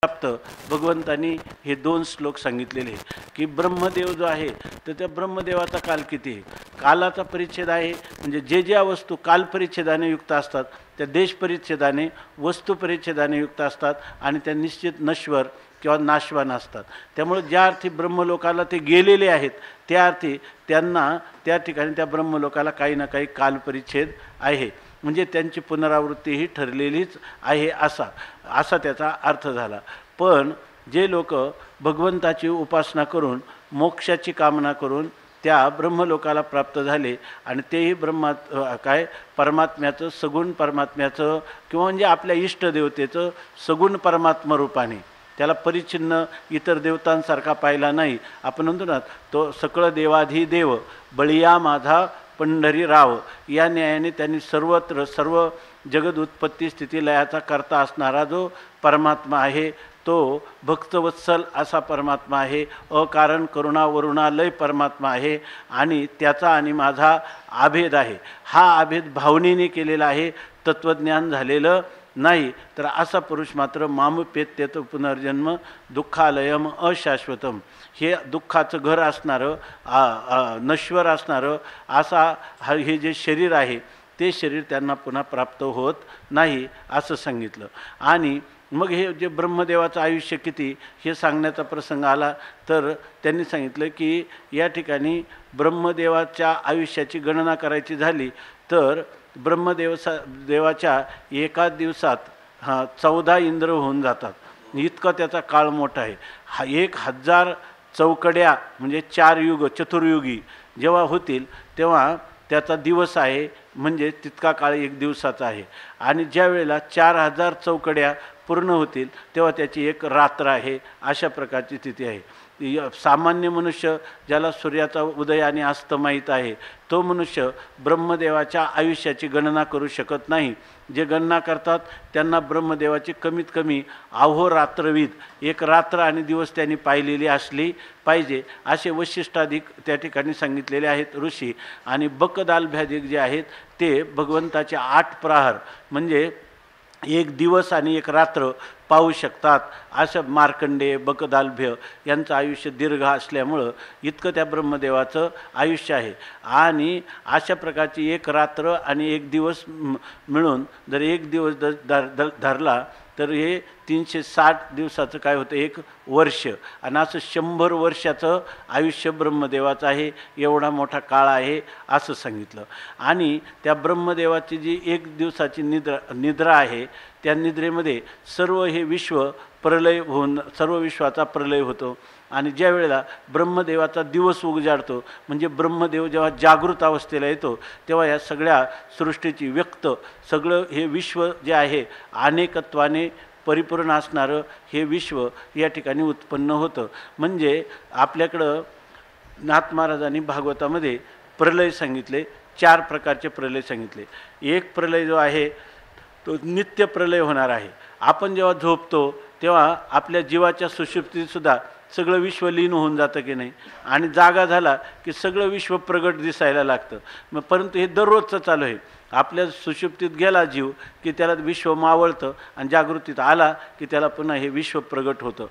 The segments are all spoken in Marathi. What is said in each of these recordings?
प्राप्त भगवंतांनी हे दोन श्लोक सांगितलेले की ब्रह्मदेव जो आहे तर त्या ब्रह्मदेवाचा काल किती आहे, कालाचा परिच्छेद आहे. म्हणजे जे ज्या वस्तू काल परिच्छेदाने युक्त असतात त्या देश परिच्छेदाने वस्तू परिच्छेदाने युक्त असतात आणि त्या निश्चित नश्वर किंवा नाशवान असतात. त्यामुळे ज्या अर्थी ब्रह्मलोकाला ते गेलेले आहेत त्या अर्थी त्यांना त्या ठिकाणी त्या ब्रह्मलोकाला काही ना काही कालपरिच्छेद आहे. म्हणजे त्यांची पुनरावृत्ती ही ठरलेलीच आहे असा त्याचा अर्थ झाला. पण जे लोक भगवंताची उपासना करून मोक्षाची कामना करून त्या ब्रह्मलोकाला प्राप्त झाले आणि तेही परमात्म्याचं सगुण परमात्म्याचं किंवा म्हणजे आपल्या इष्टदेवतेचं सगुण परमात्मा रूपाने त्याला परिच्छिन्न इतर देवतांसारखा पाहिला नाही. आपण म्हणतो ना तो सकळ देवाधिदेव बळिया माझा पंढरीराव या न्यायाने त्यांनी सर्वत्र सर्व जगद उत्पत्ती स्थिती लयाचा करता असणारा जो परमात्मा आहे तो भक्तवत्सल असा परमात्मा आहे. अकारण करुणा वरुणालय परमात्मा आहे आणि त्याचा आणि माझा आभेद आहे. हा आभेद भावनेने केलेला आहे, तत्त्वज्ञान झालेलं नाही. तर असा पुरुष मात्र मामपेत्यत पुनर्जन्म दुःखालयम अशाश्वतम हे दुःखाचं घर असणारं नश्वर असणारं हे जे शरीर आहे ते शरीर त्यांना पुन्हा प्राप्त होत नाही असं सांगितलं. आणि मग हे जे ब्रह्मदेवाचं आयुष्य किती हे सांगण्याचा प्रसंग आला तर त्यांनी सांगितलं की या ठिकाणी ब्रह्मदेवाच्या आयुष्याची गणना करायची झाली तर देवाच्या एका दिवसात 14 इंद्र होऊन जातात. इतका त्याचा काळ मोठा आहे. 1000 चौकड्या म्हणजे 4 युग चतुर्युगी जेव्हा होतील तेव्हा त्याचा दिवस आहे म्हणजे तितका काळ एक दिवसाचा आहे. आणि ज्या वेळेला 4000 चौकड्या पूर्ण होतील तेव्हा त्याची एक रात्र आहे. अशा प्रकारची स्थिती आहे. सामान्य मनुष्य ज्याला सूर्याचा उदय आणि अस्त माहीत आहे तो मनुष्य ब्रह्मदेवाच्या आयुष्याची गणना करू शकत नाही. जे गणना करतात त्यांना ब्रह्मदेवाची कमीत कमी अहोरात्रविद एक रात्र आणि दिवस त्यांनी पाहिलेली असली पाहिजे असे वैशिष्ट्याधिक त्या ठिकाणी सांगितलेले आहेत ऋषी. आणि बकदालभ्याधिक जे आहेत ते भगवंताचे 8 प्रहार म्हणजे एक दिवस आणि एक रात्र पाहू शकतात. असं मार्कंडेय बकदालभ्य यांचं आयुष्य दीर्घ असल्यामुळं इतकं त्या ब्रह्मदेवाचं आयुष्य आहे. आणि अशा प्रकारची एक रात्र आणि एक दिवस मिळून जर एक दिवस धरला तर हे 360 दिवसाचं काय होतं एक वर्ष. आणि असं 100 वर्षाचं आयुष्य ब्रह्मदेवाचं आहे. एवढा मोठा काळ आहे असं सांगितलं. आणि त्या ब्रह्मदेवाची जी एक दिवसाची निद्रा आहे त्या निद्रेमध्ये सर्व हे विश्व प्रलय होऊन सर्व विश्वाचा प्रलय होतो. आणि ज्या वेळेला ब्रह्मदेवाचा दिवस उजाडतो म्हणजे ब्रह्मदेव जेव्हा जागृत अवस्थेला येतो तेव्हा या सगळ्या सृष्टीची व्यक्त सगळं हे विश्व जे आहे अनेकत्वाने परिपूर्ण असणारं हे विश्व या ठिकाणी उत्पन्न होतं. म्हणजे आपल्याकडं नाथ महाराजांनी भागवतामध्ये प्रलय सांगितले, 4 प्रकारचे प्रलय सांगितले. एक प्रलय जो आहे तो नित्य प्रलय होणार आहे. आपण जेव्हा झोपतो तेव्हा आपल्या जीवाच्या सुषुप्तीतसुद्धा सगळं विश्व लीन होऊन जातं की नाही आणि जागा झाला की सगळं विश्व प्रगट दिसायला लागतं. मग परंतु हे दररोजचं चालू आहे. आपल्या सुषुप्तीत गेला जीव की त्याला विश्व मावळतं आणि जागृतीत आला की त्याला पुन्हा हे विश्व प्रगट होतं.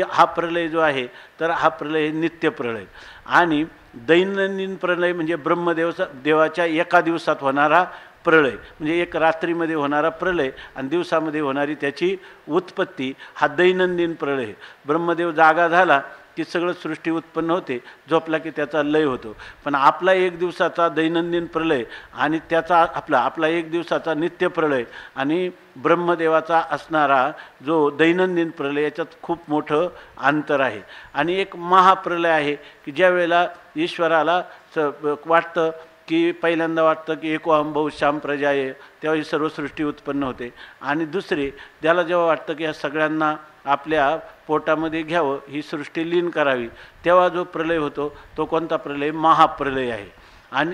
हा प्रलय जो आहे तर हा प्रलय हे नित्य प्रलय. आणि दैनंदिन प्रलय म्हणजे देवाच्या एका दिवसात होणारा प्रलय म्हणजे एक रात्रीमध्ये होणारा प्रलय आणि दिवसामध्ये होणारी त्याची उत्पत्ती हा दैनंदिन प्रलय. ब्रह्मदेव जागा झाला की सगळं सृष्टी उत्पन्न होते, झोपला की त्याचा लय होतो. पण आपला एक दिवसाचा दैनंदिन प्रलय आणि त्याचा आपला एक दिवसाचा नित्य प्रलय आणि ब्रह्मदेवाचा असणारा जो दैनंदिन प्रलय याच्यात खूप मोठं अंतर आहे. आणि एक महाप्रलय आहे की ज्या वेळेला ईश्वराला वाटतं की पहिल्यांदा वाटतं की एको बहुश्याम प्रजा आहे तेव्हा ही सर्व सृष्टी उत्पन्न होते. आणि दुसरी त्याला जेव्हा वाटतं की या सगळ्यांना आपल्या पोटामध्ये घ्यावं ही सृष्टी लीन करावी तेव्हा जो प्रलय होतो तो कोणता प्रलय महाप्रलय आहे. आणि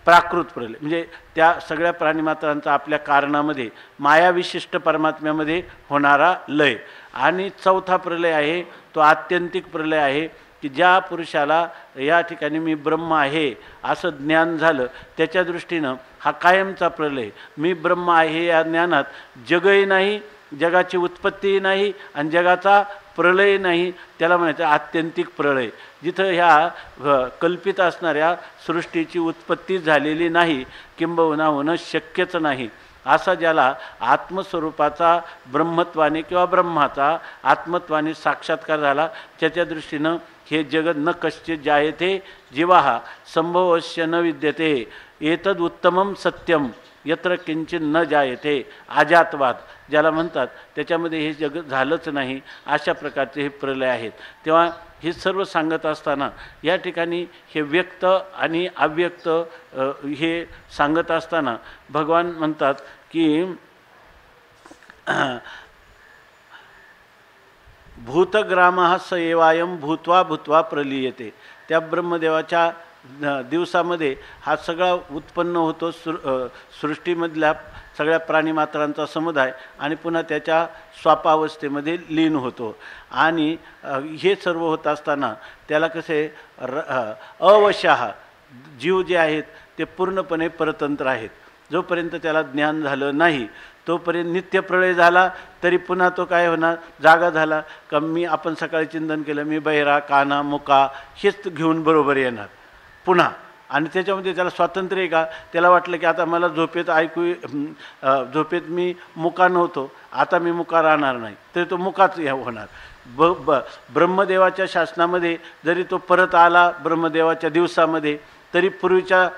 प्राकृत प्रलय म्हणजे त्या सगळ्या प्राणीमात्रांचा आपल्या कारणामध्ये मायाविशिष्ट परमात्म्यामध्ये होणारा लय. आणि चौथा प्रलय आहे तो आत्यंतिक प्रलय आहे की ज्या पुरुषाला या ठिकाणी मी ब्रह्म आहे असं ज्ञान झालं त्याच्या दृष्टीनं हा कायमचा प्रलय. मी ब्रह्म आहे या ज्ञानात जगही नाही जगाची उत्पत्ती नाही आणि जगाचा प्रलय नाही, त्याला म्हणायचं आत्यंतिक प्रलय. जिथं ह्या कल्पित असणाऱ्या सृष्टीची उत्पत्ती झालेली नाही, किंबहुना होणं शक्यच नाही, असा ज्याला आत्मस्वरूपाचा ब्रह्मत्वाने किंवा ब्रह्माचा आत्मत्वाने साक्षात्कार झाला, त्याच्या दृष्टीनं हे जगत न कश्चित जायते जीवाः संभवस्य न विद्यते एतद उत्तमं सत्यम यत्र किंचित न जायते अजातवाद ज्याला म्हणतात, त्याच्यामध्ये हे जगत झालंच नाही, अशा प्रकारचे हे प्रलय आहेत. तेव्हा हे सर्व सांगत असताना या ठिकाणी हे व्यक्त आणि अव्यक्त हे सांगत असताना भगवान म्हणतात की भूतग्रामः स एवायम भूत्वा भूत्वा प्रलीयते. त्या ब्रह्मदेवाच्या दिवसामध्ये हा सगळा उत्पन्न होतो, सृष्टीमधल्या सगळ्या प्राणीमात्रांचा समुदाय, आणि पुन्हा त्याच्या स्वापावस्थेमध्ये लीन होतो. आणि हे सर्व होत असताना त्याला कसे अवशः जीव जे आहेत ते पूर्णपणे परतंत्र आहेत. जोपर्यंत त्याला ज्ञान झालं नाही तोपर्यंत नित्यप्रलय झाला तरी पुन्हा तो काय होणार, जागा झाला का मी आपण सकाळी चिंतन केलं मी बहिरा काना मुका हेच घेऊन बरोबर येणार पुन्हा. आणि त्याच्यामध्ये त्याला स्वातंत्र्य आहे का? त्याला वाटलं की आता मला झोपेत झोपेत मी मुका नव्हतो, आता मी मुका राहणार नाही, तरी तो मुकाच होणार. ब्रह्मदेवाच्या शासनामध्ये जरी तो परत आला ब्रह्मदेवाच्या दिवसामध्ये, तरी पूर्वीच्या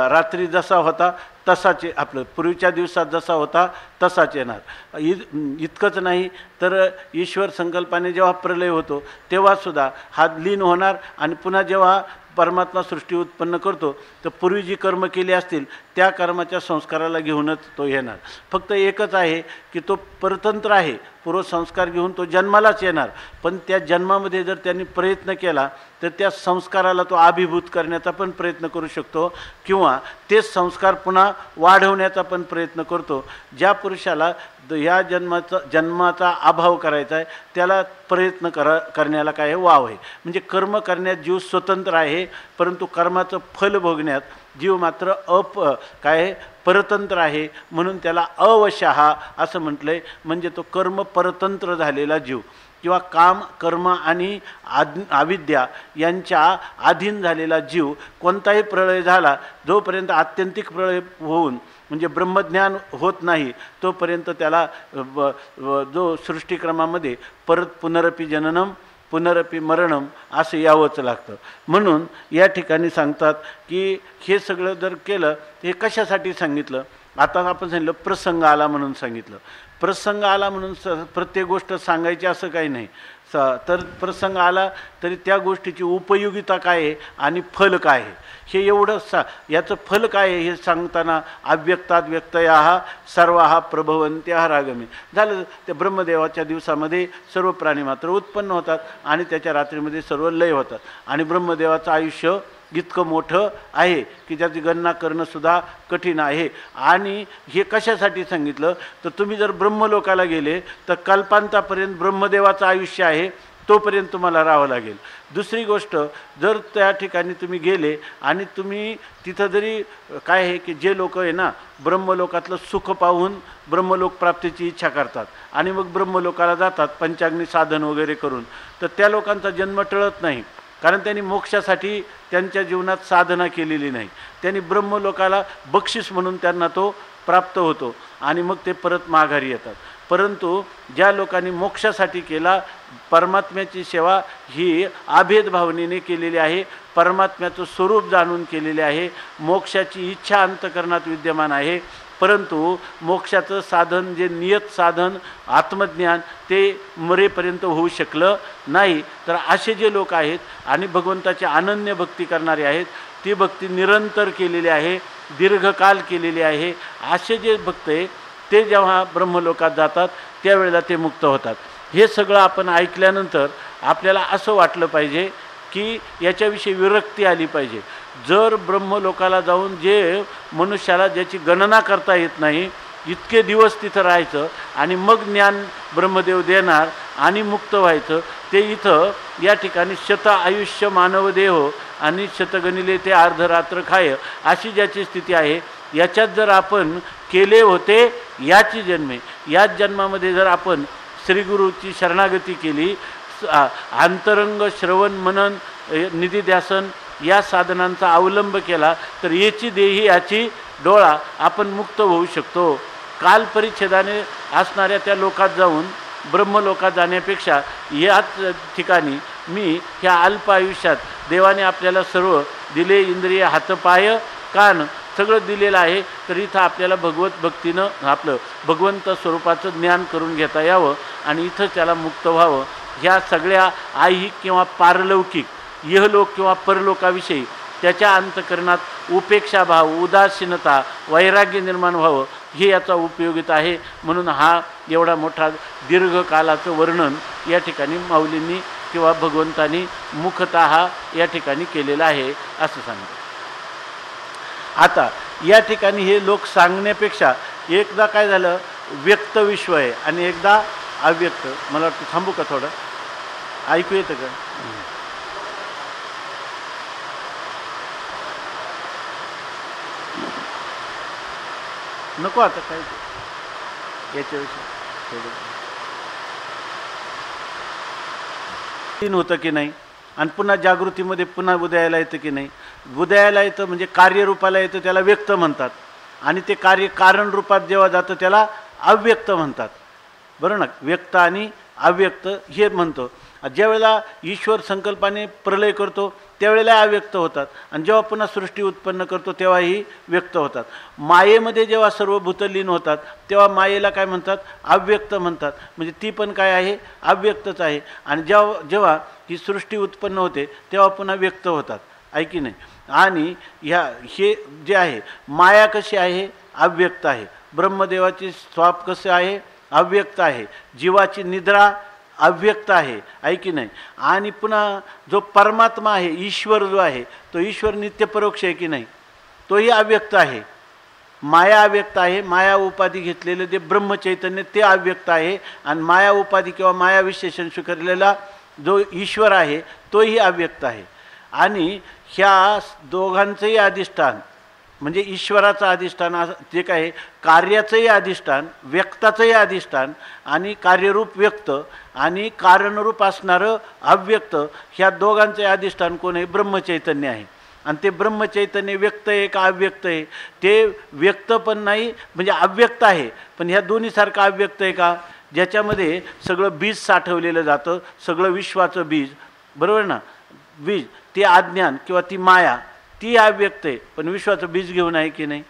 रात्री जसा होता तसाच आपलं पूर्वीच्या दिवसात जसा होता तसाच येणार. इतकंच नाही तर ईश्वर संकल्पाने जेव्हा प्रलय होतो तेव्हासुद्धा हा लीन होणार, आणि पुन्हा जेव्हा परमात्मा सृष्टी उत्पन्न करतो तर पूर्वी जी कर्म केली असतील त्या कर्माच्या संस्काराला घेऊनच तो येणार. फक्त एकच आहे की तो परतंत्र आहे, पूर्वसंस्कार घेऊन तो जन्मालाच येणार, पण त्या जन्मामध्ये जर त्यांनी प्रयत्न केला तर त्या संस्काराला तो अभिभूत करण्याचा पण प्रयत्न करू शकतो, किंवा तेच संस्कार पुन्हा वाढवण्याचा पण प्रयत्न करतो. ज्या पुरुषाला या जन्माचा अभाव करायचा आहे त्याला प्रयत्न करण्याला काय वाव आहे. म्हणजे कर्म करण्यात जीव स्वतंत्र आहे, परंतु कर्माचं फल भोगण्यात जीव मात्र परतंत्र आहे. म्हणून त्याला अवशः असं म्हटलंय. म्हणजे तो कर्म परतंत्र झालेला जीव, किंवा काम कर्म आणि अविद्या यांच्या अधीन झालेला जीव. कोणताही प्रलय झाला जोपर्यंत आत्यंतिक प्रलय होऊन म्हणजे ब्रह्मज्ञान होत नाही तोपर्यंत त्याला जो सृष्टीक्रमामध्ये परत पुनरपि जननम पुनरपि मरणम असं यावंच लागतं. म्हणून या ठिकाणी सांगतात की हे सगळं जर केलं हे कशासाठी सांगितलं. आता आपण सांगितलं प्रसंग आला म्हणून सांगितलं. प्रसंग आला म्हणून प्रत्येक गोष्ट सांगायची असं काही नाही. तर प्रसंग आला तरी त्या गोष्टीची उपयोगिता काय आहे आणि फल काय आहे हे एवढं याचं फल काय आहे हे सांगताना अव्यक्तात् व्यक्तया सर्वाः प्रभवन्त्या रागमी झालं. त्या ब्रह्मदेवाच्या दिवसामध्ये सर्व प्राणी मात्र उत्पन्न होतात आणि त्याच्या रात्रीमध्ये सर्व लय होतात. आणि ब्रह्मदेवाचं आयुष्य इतकं मोठं आहे की त्याची गणना करणंसुद्धा कठीण आहे. आणि हे कशासाठी सांगितलं तर तुम्ही जर ब्रह्मलोकाला गेले तर कल्पांतापर्यंत ब्रह्मदेवाचं आयुष्य आहे, तोपर्यंत तुम्हाला राहावं लागेल. दुसरी गोष्ट, जर त्या ठिकाणी तुम्ही गेले आणि तुम्ही तिथं जरी काय आहे की जे लोक आहे ना ब्रह्मलोकातलं सुख पाहून ब्रह्मलोक प्राप्तीची इच्छा करतात आणि मग ब्रह्मलोकाला जातात पंचाग्नी साधन वगैरे करून, तर त्या लोकांचा जन्म टळत नाही, कारण त्यांनी मोक्षासाठी त्यांच्या जीवनात साधना केलेली नाही. त्यांनी ब्रह्मलोकाला बक्षीस म्हणून त्यांना तो प्राप्त होतो आणि मग ते परत माघारी येतात. परंतु ज्या लोकांनी मोक्षासाठी केला, परमात्म्याची सेवा ही अभेद भावनेने केलेली आहे, परमात्म्याचं स्वरूप जाणून केलेले आहे, मोक्षाची इच्छा अंतकरणात विद्यमान आहे, परंतु मोक्षाचं साधन जे नियत साधन आत्मज्ञान ते मरेपर्यंत होऊ शकलं नाही. तर असे जे लोक आहेत आणि भगवंताची अनन्य भक्ती करणारे आहेत, ती भक्ती निरंतर केलेली आहे, दीर्घकाल केलेली आहे, असे जे भक्त आहे ते जेव्हा ब्रह्मलोकात जातात त्यावेळेला ते मुक्त होतात. हे सगळं आपण ऐकल्यानंतर आपल्याला असं वाटलं पाहिजे की याच्याविषयी विरक्ती आली पाहिजे. जर ब्रह्मलोकाला जाऊन जे मनुष्याला ज्याची गणना करता येत नाही इतके दिवस तिथं राहायचं आणि मग ज्ञान ब्रह्मदेव देणार आणि मुक्त व्हायचं, ते इथं या ठिकाणी शत आयुष्य मानवदेह आणि शतगणिले ते अर्धरात्र खाय अशी ज्याची स्थिती आहे, याच्यात जर आपण केले होते याची जन्मे. याच जन्मामध्ये जर आपण श्रीगुरूची शरणागती केली, अंतरंग श्रवण मनन निधिध्यासन या साधनांचा अवलंब केला तर याची देही याची डोळा आपण मुक्त होऊ शकतो. कालपरिच्छेदाने असणाऱ्या त्या लोकात जाऊन ब्रह्मलोकात जाण्यापेक्षा याच ठिकाणी मी ह्या अल्प आयुष्यात देवाने आपल्याला सर्व दिले, इंद्रिय हातपाय कान सगळं दिलेलं आहे, तर इथं आपल्याला भगवत भक्तीनं आपलं भगवंत स्वरूपाचं ज्ञान करून घेता यावं आणि इथं त्याला मुक्त व्हावं. ह्या सगळ्या ऐहिक किंवा पारलौकिक इहलोक किंवा परलोकाविषयी त्याच्या अंतकरणात उपेक्षाभाव, उदासीनता, वैराग्य निर्माण व्हावं हे याचा उपयोगिता आहे. म्हणून हा एवढा मोठा दीर्घकालाचं वर्णन या ठिकाणी माऊलींनी किंवा भगवंतांनी मुखतः या ठिकाणी केलेलं आहे असं सांगतो. आता या ठिकाणी हे लोक सांगण्यापेक्षा एकदा काय झालं, व्यक्त विश्व आहे आणि एकदा अव्यक्त. मला वाटतं थांबू का थोडं, ऐकू येतं का? नको आता काय याच्याविषयी थोडं होतं की नाही आणि पुन्हा जागृतीमध्ये पुन्हा उदयाला येतं की नाही. उदयाला येतं म्हणजे कार्यरूपाला येतं त्याला व्यक्त म्हणतात आणि ते कार्य कारण रूपात जेव्हा जातं त्याला अव्यक्त म्हणतात. बरं ना, व्यक्त आणि अव्यक्त हे म्हणतो. ज्यावेळेला ईश्वर संकल्पाने प्रलय करतो त्यावेळेला अव्यक्त होतात आणि जेव्हा पुन्हा सृष्टी उत्पन्न करतो तेव्हाही व्यक्त होतात. मायेमध्ये जेव्हा सर्व भूतलीन होतात तेव्हा मायेला काय म्हणतात, अव्यक्त म्हणतात. म्हणजे ती पण काय आहे, अव्यक्तच आहे. आणि जेव्हा जेव्हा ही सृष्टी उत्पन्न होते तेव्हा पुन्हा व्यक्त होतात, आहे की नाही. आणि हे जे आहे माया कशी आहे, अव्यक्त आहे. ब्रह्मदेवाची स्वाप कसं आहे, अव्यक्त आहे. जीवाची निद्रा अव्यक्त आहे, आहे की नाही. आणि पुन्हा जो परमात्मा आहे, ईश्वर जो आहे, तो ईश्वर नित्यपरोक्ष आहे की नाही, तोही अव्यक्त आहे. माया अव्यक्त आहे. माया उपाधी घेतलेलं जे ब्रह्मचैतन्य ते अव्यक्त आहे आणि माया उपाधी किंवा माया विशेषण स्वीकारलेला जो ईश्वर आहे तोही अव्यक्त आहे. आणि ह्या दोघांचंही अधिष्ठान म्हणजे ईश्वराचं अधिष्ठान जे काय कार्याचंही अधिष्ठान, व्यक्ताचंही अधिष्ठान आणि कार्यरूप व्यक्त आणि कारणरूप असणारं अव्यक्त, ह्या दोघांचे अधिष्ठान कोण आहे, ब्रह्मचैतन्य आहे. आणि ते ब्रह्मचैतन्य व्यक्त आहे का अव्यक्त आहे, ते व्यक्त पण नाही म्हणजे अव्यक्त आहे, पण ह्या दोन्हीसारखं अव्यक्त आहे का, ज्याच्यामध्ये सगळं बीज साठवलेलं जातं, सगळं विश्वाचं बीज, बरोबर ना. बीज ते अज्ञान किंवा ती माया ती अव्यक्त आहे, पण विश्वाचं बीज घेऊन आहे की नाही.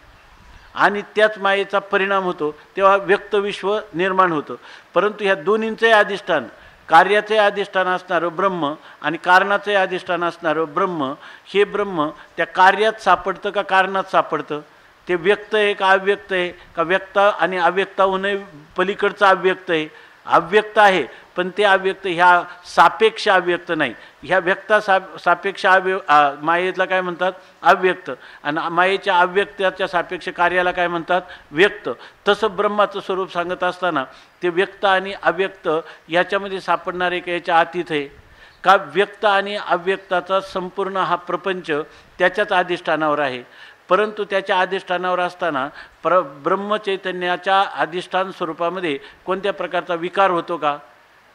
आणि त्याच मायेचा परिणाम होतो तेव्हा व्यक्त विश्व निर्माण होतं. परंतु ह्या दोन्हींचंही अधिष्ठान, कार्याचे अधिष्ठान असणारं ब्रह्म आणि कारणाचे अधिष्ठान असणारं ब्रह्म, हे ब्रह्म त्या कार्यात सापडतं का कारणात सापडतं, ते व्यक्त आहे का अव्यक्त आहे, का व्यक्त आणि अव्यक्ताहूनही पलीकडचं अव्यक्त आहे. अव्यक्त आहे पण ते अव्यक्त ह्या सापेक्ष अव्यक्त नाही. ह्या व्यक्ता सापेक्ष मायेला काय म्हणतात, अव्यक्त. आणि मायेच्या अव्यक्ताच्या सापेक्ष कार्याला काय म्हणतात, व्यक्त. तसं ब्रह्माचं स्वरूप सांगत असताना ते व्यक्त आणि अव्यक्त याच्यामध्ये सापडणारे का याच्या अतीत आहे का, व्यक्त आणि अव्यक्ताचा संपूर्ण हा प्रपंच त्याच्याच अधिष्ठानावर आहे. परंतु त्याच्या अधिष्ठानावर असताना ब्रह्मचैतन्याच्या अधिष्ठान स्वरूपामध्ये कोणत्या प्रकारचा विकार होतो का,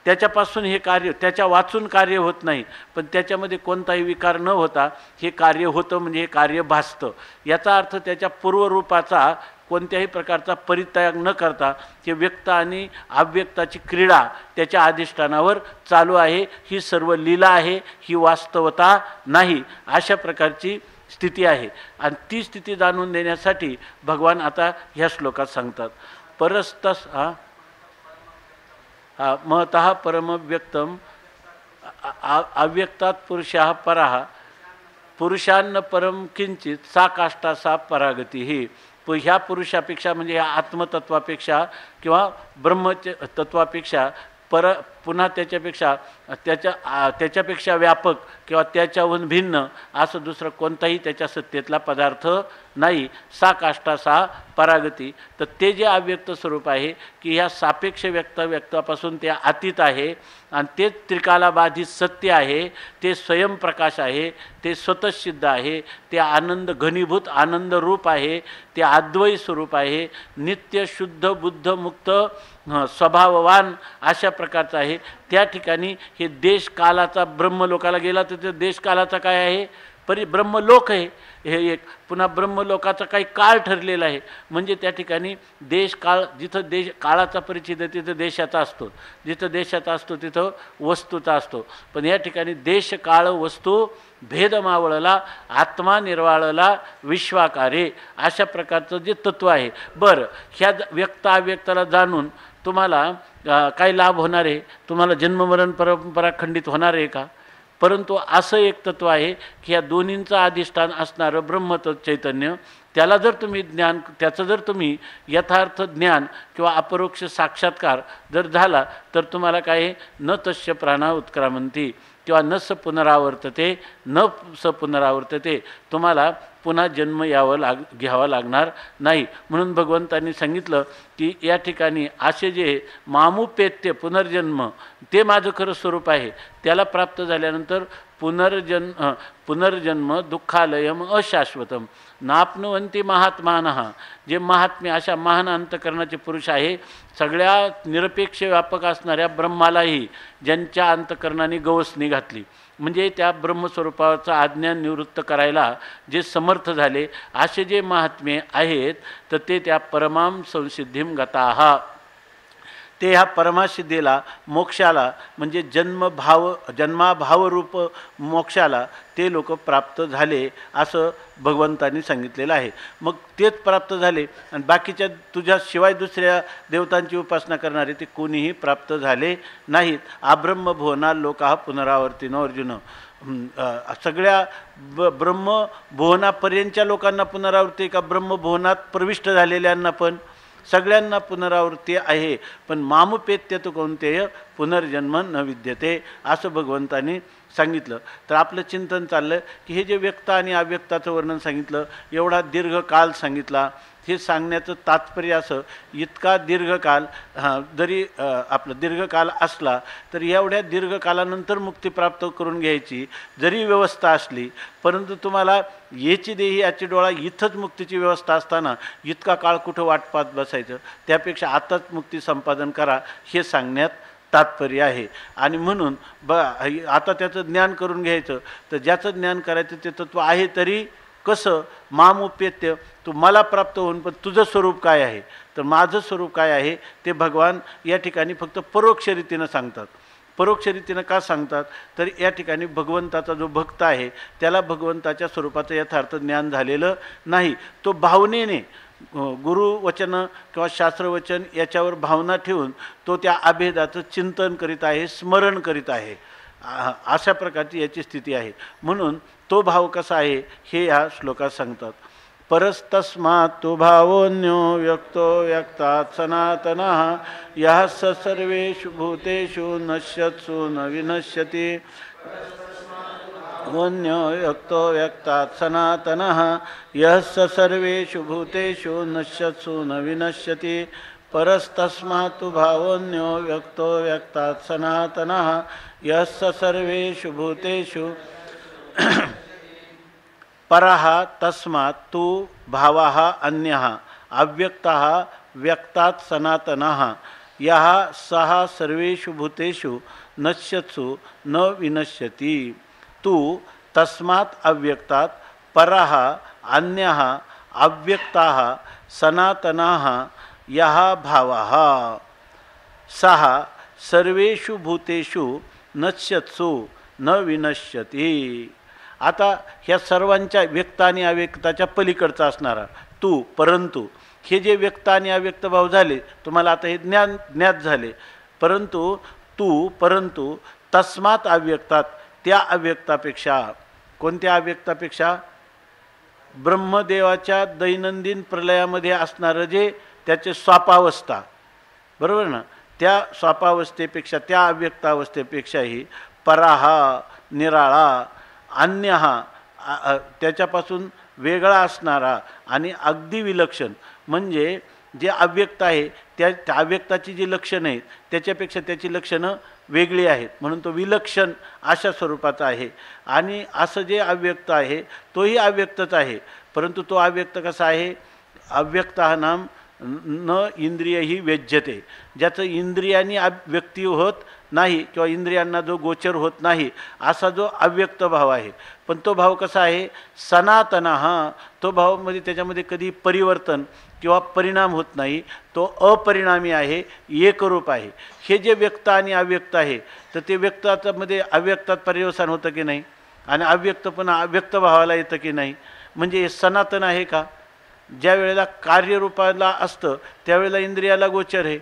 त्याच्यापासून हे कार्य त्याच्या वाचून कार्य होत नाही, पण त्याच्यामध्ये कोणताही विकार न होता हे कार्य होतं, म्हणजे हे कार्य भासतं. याचा अर्थ त्याच्या पूर्वरूपाचा कोणत्याही प्रकारचा परित्याग न करता हे व्यक्त आणि अव्यक्ताची क्रीडा त्याच्या अधिष्ठानावर चालू आहे. ही सर्व लीला आहे, ही वास्तवता नाही. अशा प्रकारची स्थिती आहे आणि ती स्थिती जाणून देण्यासाठी भगवान आता ह्या श्लोकात सांगतात. परस्तस महतः परम व्यक्तम अव्यक्तात पुरुषः परः पुरुषान्न परम किंचित सा काष्टा सा परागती. ही ह्या पुरुषापेक्षा म्हणजे ह्या आत्मतत्वापेक्षा किंवा ब्रह्मतत्वापेक्षा पुन्हा त्याच्यापेक्षा व्यापक किंवा त्याच्याहून भिन्न असं दुसरं कोणताही त्याच्या सत्तेतला पदार्थ नाही. सा काष्टा सा परागती. तर ते जे अव्यक्त स्वरूप आहे की ह्या सापेक्ष व्यक्तापासून ते अतीत आहे आणि तेच त्रिकालाबाधित सत्य आहे, ते स्वयंप्रकाश आहे, ते स्वतःसिद्ध आहे, ते आनंद घनीभूत आनंद रूप आहे, ते अद्वैत स्वरूप आहे, नित्य शुद्ध बुद्ध मुक्त स्वभाववान अशा प्रकारचं आहे. त्या ठिकाणी हे देशकालाचा ब्रह्मलोकाला गेला तर ते देशकालाचा काय आहे? ब्रह्मलोक आहे हे एक. पुन्हा ब्रह्मलोकाचा काही काळ ठरलेला आहे. म्हणजे त्या ठिकाणी देश काळ, जिथं काळाचा परिचय तिथं देशाचा असतो, जिथं देशाचा असतो तिथं वस्तूचा असतो. पण या ठिकाणी देश काळ वस्तू भेद मावळला, आत्मा निर्वाळला विश्वाकारे अशा प्रकारचं जे तत्व आहे. बरं, ह्या व्यक्त अव्यक्ताला जाणून तुम्हाला काय लाभ होणार आहे? तुम्हाला जन्ममरण परंपरा खंडित होणार आहे का? परंतु असं एक तत्व आहे की या दोन्हींचं अधिष्ठान असणारं ब्रह्मतत्व चैतन्य, त्याला जर तुम्ही त्याचं जर तुम्ही यथार्थ ज्ञान किंवा अपरोक्ष साक्षात्कार जर झाला तर तुम्हाला काय न तस्य प्राणा उत्क्रामंती किंवा न स पुनरावर्तते न स पुनरावर्तते, तुम्हाला पुन्हा जन्म घ्यावा लागणार नाही. म्हणून भगवंतांनी सांगितलं की या ठिकाणी असे जे मामुपेत्य पुनर्जन्म ते माझं खरं स्वरूप आहे, त्याला प्राप्त झाल्यानंतर पुनर्जन्म दुःखालयम अशाश्वतम नाप्नुवन्ति महात्मानः. जे महात्म्य अशा महान अंतकरणाचे पुरुष आहे, सगळ्या निरपेक्ष व्यापक असणाऱ्या ब्रह्मालाही ज्यांच्या अंतकरणाने गवसणी घातली, म्हणजे त्या ब्रह्मस्वरूपाचं अज्ञान निवृत्त करायला जे समर्थ झाले, असे जे महात्मे आहेत तर ते त्या परमाम संसिद्धीम गताः. ते ह्या परमासिद्धीला मोक्षाला म्हणजे जन्माभावरूप मोक्षाला ते लोक प्राप्त झाले असं भगवंतांनी सांगितलेलं आहे. मग तेच प्राप्त झाले आणि बाकीच्या तुझ्याशिवाय दुसऱ्या देवतांची उपासना करणारे ते कोणीही प्राप्त झाले नाहीत. आब्रह्मभुवना लोकाः पुनरावर्तिनो अर्जुन. सगळ्या ब्रह्मभुवनापर्यंतच्या लोकांना पुनरावृत्ती का ब्रह्मभुवनात प्रविष्ट झालेल्यांना पण सगळ्यांना पुनरावृत्ती आहे. पण मामुपेत्य तो कोणतेय पुनर्जन्म न विद्यते असं भगवंतांनी सांगितलं. तर आपलं चिंतन चाललं की हे जे व्यक्त आणि अव्यक्ताचं वर्णन सांगितलं, एवढा दीर्घकाल सांगितला, हे सांगण्याचं तात्पर्य असं, इतका दीर्घकाल जरी आपलं दीर्घकाल असला तरी एवढ्या दीर्घकालानंतर मुक्ती प्राप्त करून घ्यायची जरी व्यवस्था असली, परंतु तुम्हाला याची देही याची डोळा इथंच मुक्तीची व्यवस्था असताना इतका काळ कुठं वाट पाहत बसायचं? त्यापेक्षा आताच मुक्ती संपादन करा हे सांगण्यात तात्पर्य आहे. आणि म्हणून आता त्याचं ज्ञान करून घ्यायचं. तर ज्याचं ज्ञान करायचं ते तत्व आहे तरी कसं मामुपेत्य, तू मला प्राप्त होऊन पण तुझं स्वरूप काय आहे? तर माझं स्वरूप काय आहे ते भगवान या ठिकाणी फक्त परोक्ष रीतीनं सांगतात. परोक्ष रीतीनं का सांगतात? तर या ठिकाणी भगवंताचा जो भक्त आहे त्याला भगवंताच्या स्वरूपाचं यथार्थ ज्ञान झालेलं नाही. तो भावनेने गुरुवचन किंवा शास्त्रवचन याच्यावर भावना ठेवून तो त्या अभेदाचं चिंतन करीत आहे, स्मरण करीत आहे. अशा प्रकारची याची स्थिती आहे. म्हणून तो भाव कसा आहे हे ह्या श्लोकात सांगतात. परस्तस्मात् तु भावोऽन्यो व्यक्तो व्यक्तात् सनातनः यः स सर्वेषु भूतेषु नश्यत्सु न विनश्यति. अन्यो व्यक्तो व्यक्तात् सनातनः यः स सर्वेषु भूतेषु नश्यत्सु न विनश्यति. परस्तस्मात् तु भावोऽन्यो व्यक्तो व्यक्तात् सनातनः यः स सर्वेषु भूतेषु परः तस्मात् तु भावः अन्यः अव्यक्तः व्यक्तात् सनातनः यः सः सर्वेषु भूतेषु नश्यत्सु न विनश्यति. तु तस्मात् अव्यक्तात् परः अन्यः अव्यक्तः सनातनः यः भावः सः सर्वेषु भूतेषु नश्यत्सु न विनश्यति. आता ह्या सर्वांच्या व्यक्त आणि अव्यक्ताच्या पलीकडचा असणारा तू, परंतु हे जे व्यक्त आणि अव्यक्त भाव झाले तुम्हाला आता हे ज्ञात झाले. परंतु तस्मात् अव्यक्तात्, त्या अव्यक्तापेक्षा, कोणत्या अव्यक्तापेक्षा? ब्रह्मदेवाच्या दैनंदिन प्रलयामध्ये असणारं जे त्याचे स्वापावस्था, बरोबर ना, त्या स्वापावस्थेपेक्षा, त्या अव्यक्तावस्थेपेक्षाही पराहा, निराळा, अन्य हा, त्याच्यापासून वेगळा असणारा आणि अगदी विलक्षण, म्हणजे जे अव्यक्त आहे त्या अव्यक्ताची जी लक्षणं आहेत त्याच्यापेक्षा त्याची लक्षणं वेगळी आहेत, म्हणून तो विलक्षण अशा स्वरूपाचा आहे. आणि असं जे अव्यक्त आहे तोही अव्यक्तच आहे, परंतु तो अव्यक्त कसा आहे? अव्यक्त हा नाम न इंद्रियही व्यज्यते, ज्याचं इंद्रियांनी व्यक्ती होत नाही किंवा इंद्रियांना जो गोचर होत नाही असा जो अव्यक्त भाव आहे. पण तो भाव कसा आहे? सनातन हा, तो भावमध्ये त्याच्यामध्ये कधी परिवर्तन किंवा परिणाम होत नाही, तो अपरिणामी आहे, एकरूप आहे. हे जे व्यक्त आणि अव्यक्त आहे तर ते व्यक्तामध्ये अव्यक्तात पर्यवसान होतं की नाही, आणि अव्यक्त पण अव्यक्त भावाला येतं की नाही, म्हणजे हे सनातन आहे का? ज्या वेळेला कार्यरूपाला असतं त्यावेळेला इंद्रियाला गोचर आहे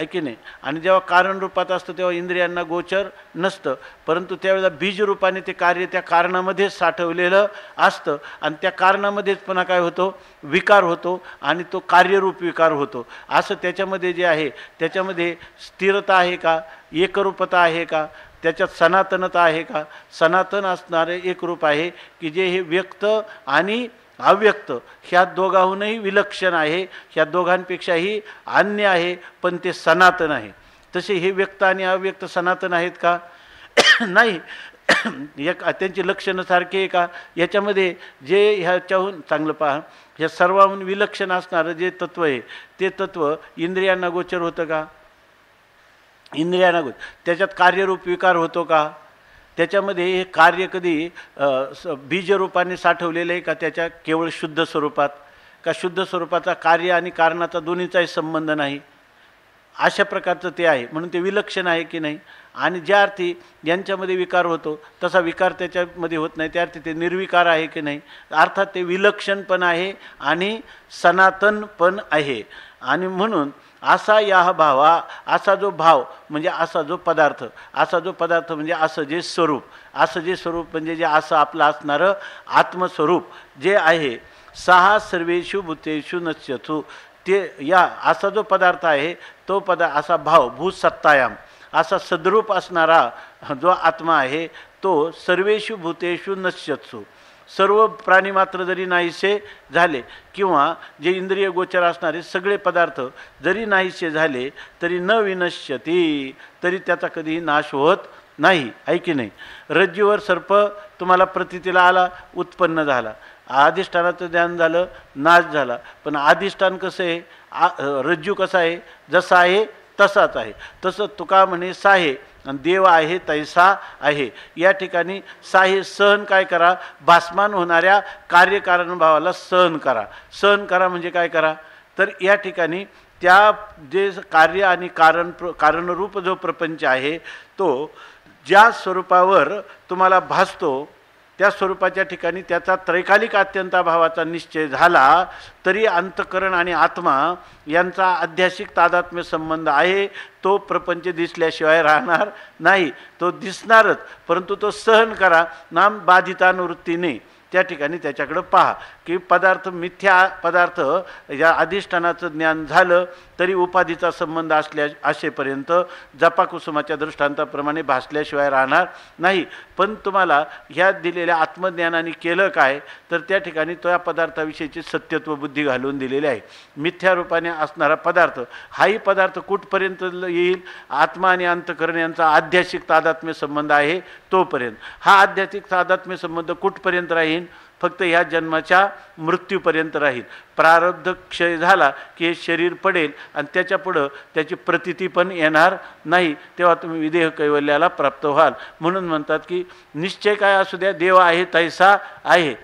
की नाही, आणि जेव्हा कारणरूपात असतं तेव्हा इंद्रियांना गोचर नसतं, परंतु त्यावेळेला बीजरूपाने ते कार्य त्या कारणामध्येच साठवलेलं असतं, आणि त्या कारणामध्येच पुन्हा काय होतो? विकार होतो, आणि तो कार्यरूप विकार होतो. असं त्याच्यामध्ये जे आहे त्याच्यामध्ये स्थिरता आहे का? एकरूपता आहे का? त्याच्यात सनातनता आहे का? सनातन असणारे एकरूप आहे की जे हे व्यक्त आणि अव्यक्त ह्या दोघांहूनही विलक्षण आहे, ह्या दोघांपेक्षाही अन्य आहे, पण ते सनातन आहे. तसे हे व्यक्त आणि अव्यक्त सनातन आहेत का? नाही. एक त्यांची लक्षणं सारखी आहे का? याच्यामध्ये जे ह्याच्याहून चांगलं पहा, ह्या सर्वांहून विलक्षण असणारं जे तत्व आहे ते तत्व इंद्रियांना गोचर होतं का? इंद्रियांना त्याच्यात कार्यरूप विकार होतो का? त्याच्यामध्ये हे कार्य कधी बीजरूपाने साठवलेलं आहे का त्याच्या केवळ शुद्ध स्वरूपात? का शुद्ध स्वरूपाचा कार्य आणि कारणाचा दोन्हीचाही संबंध नाही? अशा प्रकारचं ते आहे, म्हणून ते विलक्षण आहे की नाही. आणि ज्या अर्थी यांच्यामध्ये विकार होतो तसा विकार त्याच्यामध्ये होत नाही, त्या अर्थी ते निर्विकार आहे की नाही. अर्थात ते विलक्षण पण आहे आणि सनातन पण आहे. आणि म्हणून असा या भावा, असा जो भाव म्हणजे असा जो पदार्थ, असा जो पदार्थ म्हणजे असं जे स्वरूप, असं जे स्वरूप म्हणजे जे असं आपलं असणारं आत्मस्वरूप जे आहे, सहा सर्वेषु भूतेषु नश्यतु, ते या असा जो पदार्थ आहे तो असा भाव भूसत्तायाम, असा सद्रूप असणारा जो आत्मा आहे तो सर्वेषु भूतेषु नश्यत्सु, सर्व प्राणी मात्र जरी नाहीसे झाले किंवा जे इंद्रिय गोचर असणारे सगळे पदार्थ जरी नाहीसे झाले तरी न विनश्यती, तरी त्याचा कधीही नाश होत नाही, आहे की नाही. रज्जूवर सर्प तुम्हाला प्रतीतीला आला, उत्पन्न झाला, अधिष्ठानाचं ज्ञान झालं, नाश झाला. पण अधिष्ठान कसं आहे? रज्जू कसा आहे? जसा आहे तसाच आहे. तसं तुका म्हणे साहे, आणि देव आहे तैसा आहे. या ठिकाणी साहे सहन काय करा? भासमान होणाऱ्या कार्यकारण भावाला सहन करा. सहन करा म्हणजे काय करा? तर या ठिकाणी त्या जे कार्य आणि कारणरूप जो प्रपंच आहे तो ज्या स्वरूपावर तुम्हाला भासतो त्या स्वरूपाच्या ठिकाणी त्याचा त्रैकालिक अत्यंताभावाचा निश्चय झाला तरी अंतःकरण आणि आत्मा यांचा अध्यासिक तादात्म्य संबंध आहे. तो प्रपंच दिसल्याशिवाय राहणार नाही, तो दिसणारच, परंतु तो सहन करा नाम बाधितानुवृत्तीने. त्या ठिकाणी त्याच्याकडं पहा की पदार्थ मिथ्या पदार्थ या अधिष्ठानाचं ज्ञान झालं तरी उपाधीचा संबंध असेपर्यंत जपाकुसुमाच्या दृष्टांताप्रमाणे भासल्याशिवाय राहणार नाही. पण तुम्हाला ह्या दिलेल्या आत्मज्ञानाने केलं काय? तर त्या ठिकाणी तो या पदार्थाविषयीची सत्यत्व बुद्धी घालून दिलेली आहे. मिथ्या रूपाने असणारा पदार्थ हाही पदार्थ कुठपर्यंत येईल? आत्मा आणि अंतःकरण यांचा आध्यासिक तादात्म्य संबंध आहे तोपर्यंत. हा आध्यात्मिक तादात्म्य संबंध कुठपर्यंत राहील? फक्त ह्या जन्माच्या मृत्यूपर्यंत राहील. प्रारब्ध क्षय झाला की हे शरीर पडेल आणि त्याच्या पुढं त्याची प्रतीती पण येणार नाही, तेव्हा तुम्ही विदेह कैवल्याला प्राप्त व्हाल. म्हणून म्हणतात की निश्चय काय असू द्या, देव आहे तैसा आहे,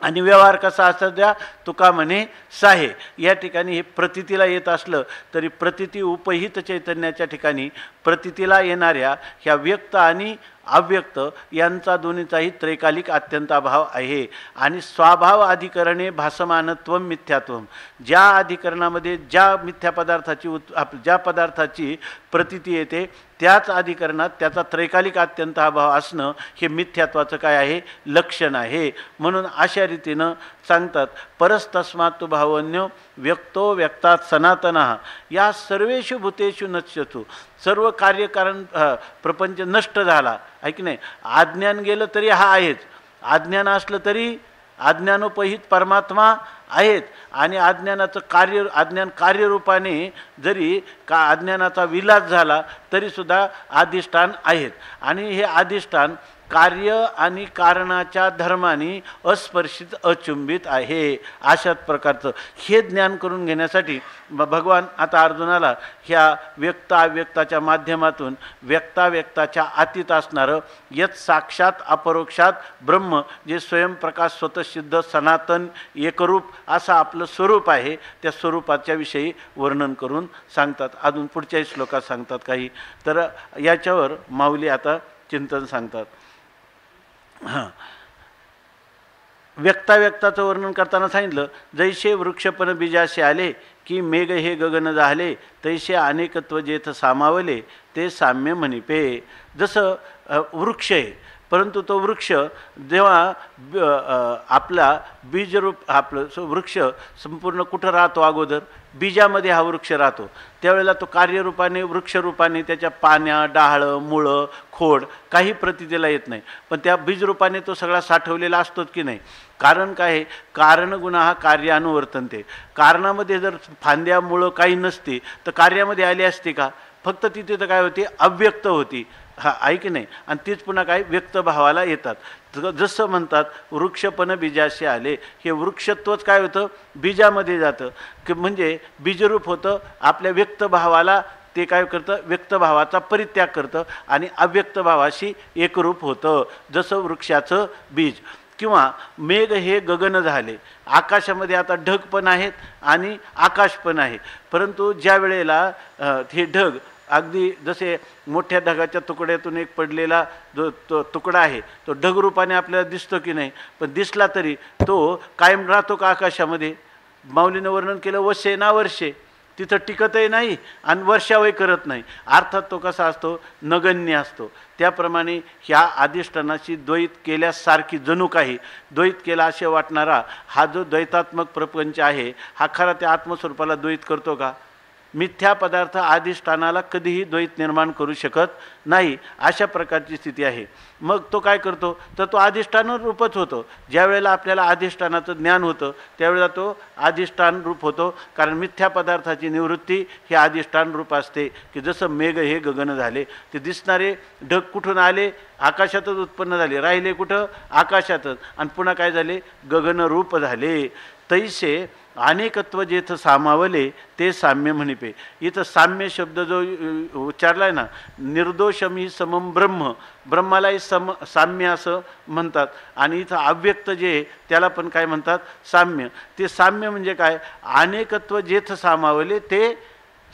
आणि व्यवहार कसा असू द्या, तुका म्हणे साहे. या ठिकाणी हे प्रतीतीला येत असलं तरी प्रतीती उपहित चैतन्याच्या ठिकाणी प्रतीतीला येणाऱ्या ह्या व्यक्त आणि अव्यक्त यांचा दोन्हीचाही त्रैकालिक अत्यंत अभाव आहे. आणि स्वाभाव अधिकरणे भासमानत्व मिथ्यात्व, ज्या अधिकरणामध्ये ज्या मिथ्या पदार्थाची ज्या पदार्थाची प्रतीती येते त्याच अधिकरणात त्याचा त्रैकालिक अत्यंत अभाव असणं हे मिथ्यात्वाचं काय आहे, लक्षण आहे. म्हणून अशा रीतीनं सांगतात, परस्तस्मात् तु भावन्यो व्यक्तो व्यक्तात सनातनः या सर्वेषु भूतेषु नश्यतु, सर्व कार्यकारण प्रपंच नष्ट झाला आहे की नाही. अज्ञान गेलं तरी हा आहेच, अज्ञान असलं तरी अज्ञानोपहित परमात्मा आहेत. आणि अज्ञानाचं अज्ञान कार्यरूपाने जरी अज्ञानाचा विलास झाला तरीसुद्धा अधिष्ठान आहेत. आणि हे अधिष्ठान कार्य आणि कारणाच्या धर्माने अस्पर्शित अचुंबित आहे. अशाच प्रकारचं हे ज्ञान करून घेण्यासाठी भगवान आता अर्जुनाला ह्या व्यक्त अव्यक्ताच्या माध्यमातून व्यक्ताव्यक्ताच्या अतीत असणारं यत साक्षात अपरोक्षात ब्रह्म, जे स्वयंप्रकाश स्वतःसिद्ध सनातन एकरूप असं आपलं स्वरूप आहे, त्या स्वरूपाच्या विषयी वर्णन करून सांगतात. अजून पुढच्याही श्लोकात सांगतात काही. तर याच्यावर माऊली आता चिंतन सांगतात. व्यक्ताव्यक्ताचं वर्णन करताना सांगितलं, जैसे वृक्षपण बीजासे आले की मेघ हे गगन झाले, तैसे अनेकत्व जेथ सामावले ते साम्य म्हणिपे. जसं वृक्ष आहे, परंतु तो वृक्ष जेव्हा आपला बीजरूप आपलं वृक्ष संपूर्ण कुठं राहतो, अगोदर बीजामध्ये हा वृक्ष राहतो, त्यावेळेला तो कार्यरूपाने वृक्षरूपाने त्याच्या पाण्या डाहळं मुळं खोड काही प्रतीतीला येत नाही, पण त्या बीजरूपाने तो सगळा साठवलेला असतोच की नाही. कारण काय आहे, कारणगुण हा कार्यानुवर्तनते. कारणामध्ये जर फांद्या मुळं काही नसती तर कार्यामध्ये आली असते का, फक्त तिथे तर काय होती, अव्यक्त होती. हा आहे की नाही. आणि तीच पुन्हा काय व्यक्त भावाला येतात. जसं म्हणतात वृक्षपण बीजाशी आले, हे वृक्षत्वच काय होतं, बीजामध्ये जातं की म्हणजे बीजरूप होतं. आपल्या व्यक्त भावाला ते काय करतं, व्यक्त भावाचा परित्याग करतं आणि अव्यक्त भावाशी एकरूप होतं, जसं वृक्षाचं बीज. किंवा मेघ हे गगन झाले, आकाशामध्ये आता ढग पण आहेत आणि आकाश पण आहे. परंतु ज्या वेळेला हे ढग अगदी जसे मोठ्या ढगाच्या तुकड्यातून एक पडलेला जो तो तुकडा आहे तो ढगरूपाने आपल्याला दिसतो की नाही, पण दिसला तरी तो कायम राहतो का आकाशामध्ये. माऊलीनं वर्णन केलं, वशे ना वर्षे, तिथं टिकतही नाही आणि वर्षावही करत नाही. अर्थात तो कसा असतो, नगण्य असतो. त्याप्रमाणे ह्या अधिष्ठानाची द्वैत केल्यासारखी जणू काही द्वैत केला असे वाटणारा हा जो द्वैतात्मक प्रपंच आहे, हा खरा त्या आत्मस्वरूपाला द्वैत करतो का. मिथ्या पदार्थ अधिष्ठानाला कधीही द्वैत निर्माण करू शकत नाही. अशा प्रकारची स्थिती आहे. मग तो काय करतो, तर तो अधिष्ठान रूपच होतो. ज्या वेळेला आपल्याला अधिष्ठानाचं ज्ञान होतं त्यावेळेला तो अधिष्ठान रूप होतो. कारण मिथ्या पदार्थाची निवृत्ती हे अधिष्ठान रूप असते. की जसं मेघ हे गगन झाले, ते दिसणारे ढग कुठून आले, आकाशातच उत्पन्न झाले, राहिले कुठं, आकाशातच, आणि पुन्हा काय झाले, गगनरूप झाले. तैसे अनेकत्व जेथ सामावले ते साम्य म्हणिपे. इथं साम्य शब्द जो उच्चारला आहे ना, निर्दोषमी समम ब्रह्म, ब्रह्मालाही साम्य असं म्हणतात. आणि इथं अव्यक्त जे त्याला पण काय म्हणतात, साम्य. ते साम्य म्हणजे काय, अनेकत्व जेथ सामावले ते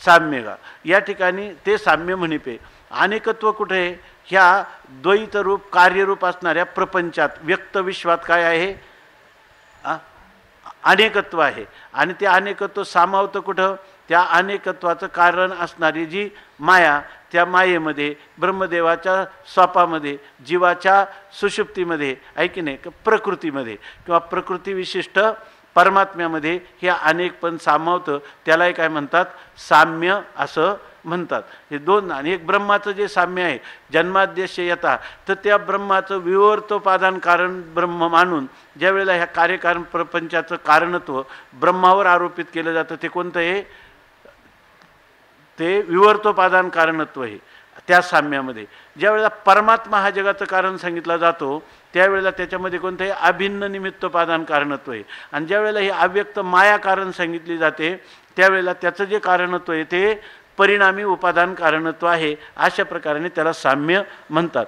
साम्य का. या ठिकाणी ते साम्य म्हणिपे. अनेकत्व कुठे आहे, ह्या द्वैतरूप कार्यरूप असणाऱ्या प्रपंचात व्यक्त विश्वात काय आहे, अनेकत्व आहे. आणि ते अनेकत्व सामावतं कुठं, त्या अनेकत्वाचं कारण असणारी जी माया, त्या मायेमध्ये, ब्रह्मदेवाच्या स्वापामध्ये, जीवाच्या सुषुप्तीमध्ये आहे की नाही, प्रकृतीमध्ये किंवा प्रकृती विशिष्ट परमात्म्यामध्ये हे अनेकपण सामावतं. त्यालाही काय म्हणतात, साम्य असं म्हणतात. हे दोन. आणि एक ब्रह्माचं जे साम्य आहे, जन्माद्यस्य यथा, तर त्या ब्रह्माचं विवर्तोपादान कारण ब्रह्म मानून ज्या वेळेला ह्या कार्यकारण प्रपंचाचं कारणत्व ब्रह्मावर आरोपित केलं जातं, ते कोणतं आहे, ते विवर्तोपादान कारणत्व आहे. त्या साम्यामध्ये ज्या वेळेला परमात्मा हा जगाचं कारण सांगितला जातो त्यावेळेला त्याच्यामध्ये कोणतं आहे, अभिन्न निमित्तोपादान कारणत्व आहे. आणि ज्या वेळेला हे अव्यक्त माया कारण सांगितली जाते त्यावेळेला त्याचं जे कारणत्व आहे ते परिणामी उपादान कारणत्व आहे. अशा प्रकारे त्याला साम्य म्हणतात.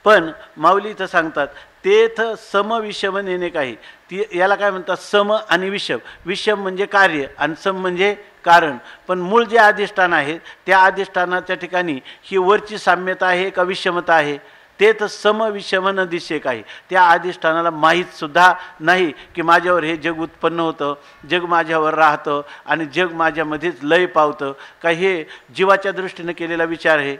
पण माऊली इथं सांगतात तेथ सम विषम नेणे काही. ती याला काय म्हणतात, सम आणि विषम. विषम म्हणजे कार्य आणि सम म्हणजे कारण. पण मूळ जे अधिष्ठान आहे त्या अधिष्ठानाच्या ठिकाणी ही वरची साम्यता आहे का विषमता आहे, ते तर सम विषम न दिसे काही. त्या अधिष्ठानाला माहीतसुद्धा नाही की माझ्यावर हे जग उत्पन्न होतं, जग माझ्यावर राहतं आणि जग माझ्यामध्येच लय पावतं का. हे जीवाच्या दृष्टीनं केलेला विचार आहे,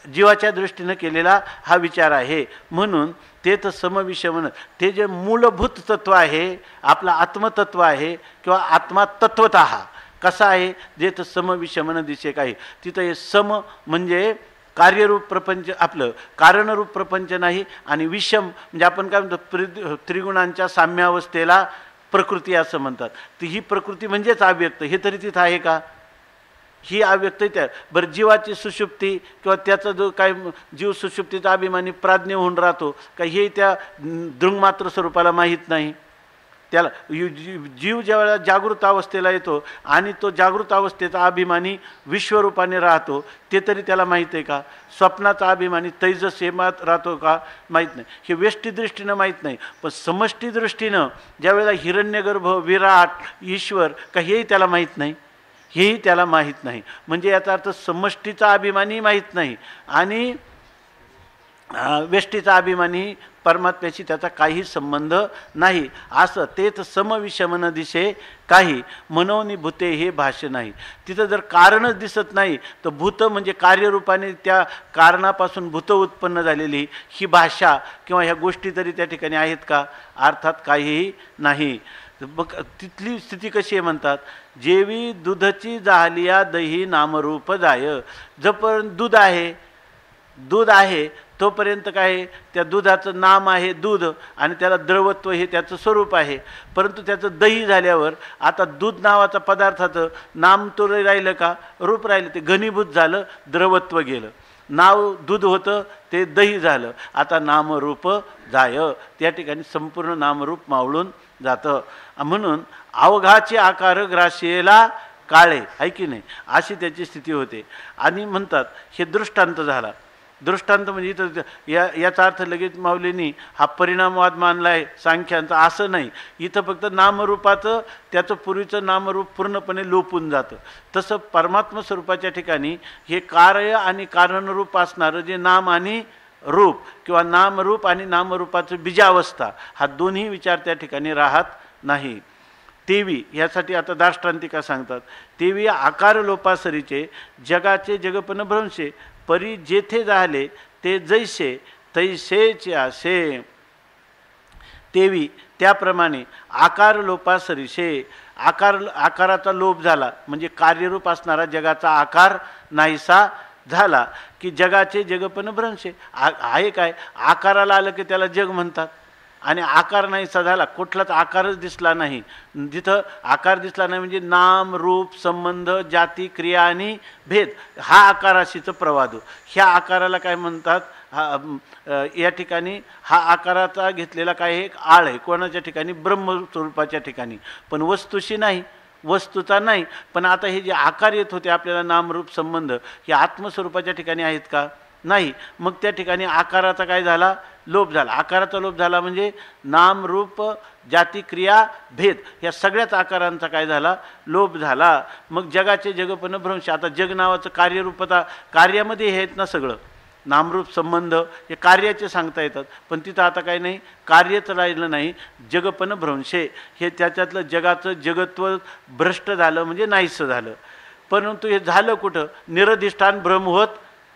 जीवाच्या दृष्टीनं केलेला हा विचार आहे. म्हणून ते तर समविषमन, ते जे मूलभूत तत्व आहे, आपलं आत्मतत्व आहे किंवा आत्मा तत्वतः कसा आहे, जे तर समविषमन दिसे काही. तिथं हे सम म्हणजे कार्यरूप प्रपंच, आपलं कारणरूप प्रपंच नाही. आणि विषम म्हणजे आपण काय म्हणतो, त्रिगुणांच्या साम्यावस्थेला प्रकृती असं म्हणतात. ती ही प्रकृती म्हणजेच अव्यक्त, हे तरी तिथं आहे का, ही अव्यक्त त्या. बरं, जीवाची सुषुप्ती किंवा त्याचा जो काय जीव सुषुप्तीचा अभिमानी प्राज्ञ होऊन राहतो का, हे त्या दृंगमात्र स्वरूपाला माहीत नाही. त्याला जीव ज्यावेळेला जागृत अवस्थेला येतो आणि तो जागृत अवस्थेचा अभिमानी विश्वरूपाने राहतो, ते तरी त्याला माहीत आहे का. स्वप्नाचा अभिमानी तैजस हेमात राहतो का, माहीत नाही. हे व्यष्टीदृष्टीनं माहीत नाही. पण समष्टीदृष्टीनं ज्यावेळेला हिरण्यगर्भ, विराट, ईश्वर का, हेही त्याला माहीत नाही, हेही त्याला माहीत नाही. म्हणजे याचा अर्थ समष्टीचा अभिमानी माहीत नाही आणि व्यष्टीचा अभिमानी परमात्म्याशी त्याचा काही संबंध नाही. असं तेच समविषमन दिसे काही, मनोनी भूते हे भाष्य नाही. तिथं जर कारणच दिसत नाही तर भूत म्हणजे कार्यरूपाने त्या कारणापासून भूत उत्पन्न झालेली ही भाषा किंवा ह्या गोष्टी तरी त्या ठिकाणी आहेत का, अर्थात काहीही नाही. बघ तिथली स्थिती कशी आहे म्हणतात, जेवी दुधची जाहलिया दही नामरूप जाय. जोपर्यंत दूध आहे तोपर्यंत काय, त्या दुधाचं नाम आहे दूध आणि त्याला द्रवत्व हे त्याचं स्वरूप आहे. परंतु त्याचं दही झाल्यावर आता दूध नावाचा पदार्थाचं नाम तो राहिलं का, रूप राहिलं, ते घनीभूत झालं, द्रवत्व गेलं. नाव दूध होतं ते दही झालं, आता नामरूप जाय. त्या ठिकाणी संपूर्ण नामरूप मावळून जातं. म्हणून अवघाचे आकार ग्रासेला काळे, आहे की नाही, अशी त्याची स्थिती होते. आणि म्हणतात हे दृष्टांत झाला. दृष्टांत म्हणजे इथं याचा अर्थ लगेच माऊलींनी हा परिणामवाद मानला आहे सांख्यांचा, असं नाही. इथं फक्त नामरूपाचं त्याचं पूर्वीचं नामरूप पूर्णपणे लोपून जातं. तसं परमात्मा स्वरूपाच्या ठिकाणी हे कार्य आणि कारणरूप असणारं जे नाम आणि रूप किंवा नामरूप आणि नामरूपाचं बीजावस्था, हा दोन्ही विचार त्या ठिकाणी राहत नाही. तेवी यासाठी आता दाष्टांतिका सांगतात, तेवी आकार लोपासरीचे जगाचे जगपन भ्रंशे, परी जेथे झाले ते जैसे तैसेचे असे. तेवी त्याप्रमाणे आकार लोपासरीशे, आकाराचा लोप झाला म्हणजे कार्यरूप असणारा जगाचा आकार नाहीसा झाला की जगाचे जगपन भ्रंशे. आहे काय, आकाराला आलं की त्याला जग म्हणतात आणि आकार नाहीसा झाला, कुठलाच आकारच दिसला नाही. जिथं आकार दिसला नाही म्हणजे नाम रूप संबंध जाती क्रिया आणि भेद हा आकाराशीचं प्रवाद. ह्या आकाराला काय म्हणतात, या ठिकाणी हा आकाराचा घेतलेला काय एक आळ आहे कोणाच्या ठिकाणी, ब्रह्मस्वरूपाच्या ठिकाणी, पण वस्तूशी नाही, वस्तूचा नाही. पण आता हे जे आकार येत होते आपल्याला नामरूप संबंध, हे आत्मस्वरूपाच्या ठिकाणी आहेत का, नाही. मग त्या ठिकाणी आकाराचा काय झाला, लोप झाला. आकाराचा लोप झाला म्हणजे नाम रूप जाती क्रिया भेद या सगळ्याच आकारांचा काय झाला, लोप झाला. मग जगाचे जगपण भ्रंश, आता जग नावाचं कार्यरूपता, कार्यामध्ये हे आहेत ना सगळं, नामरूप संबंध हे कार्याचे सांगता येतात, पण तिथं आता काय नाही, कार्यच राहिलं नाही. जगपण भ्रंशे हे त्याच्यातलं जगाचं जगत्व भ्रष्ट झालं म्हणजे नाहीसं झालं. परंतु हे झालं कुठं, निरधिष्ठान भ्रम होत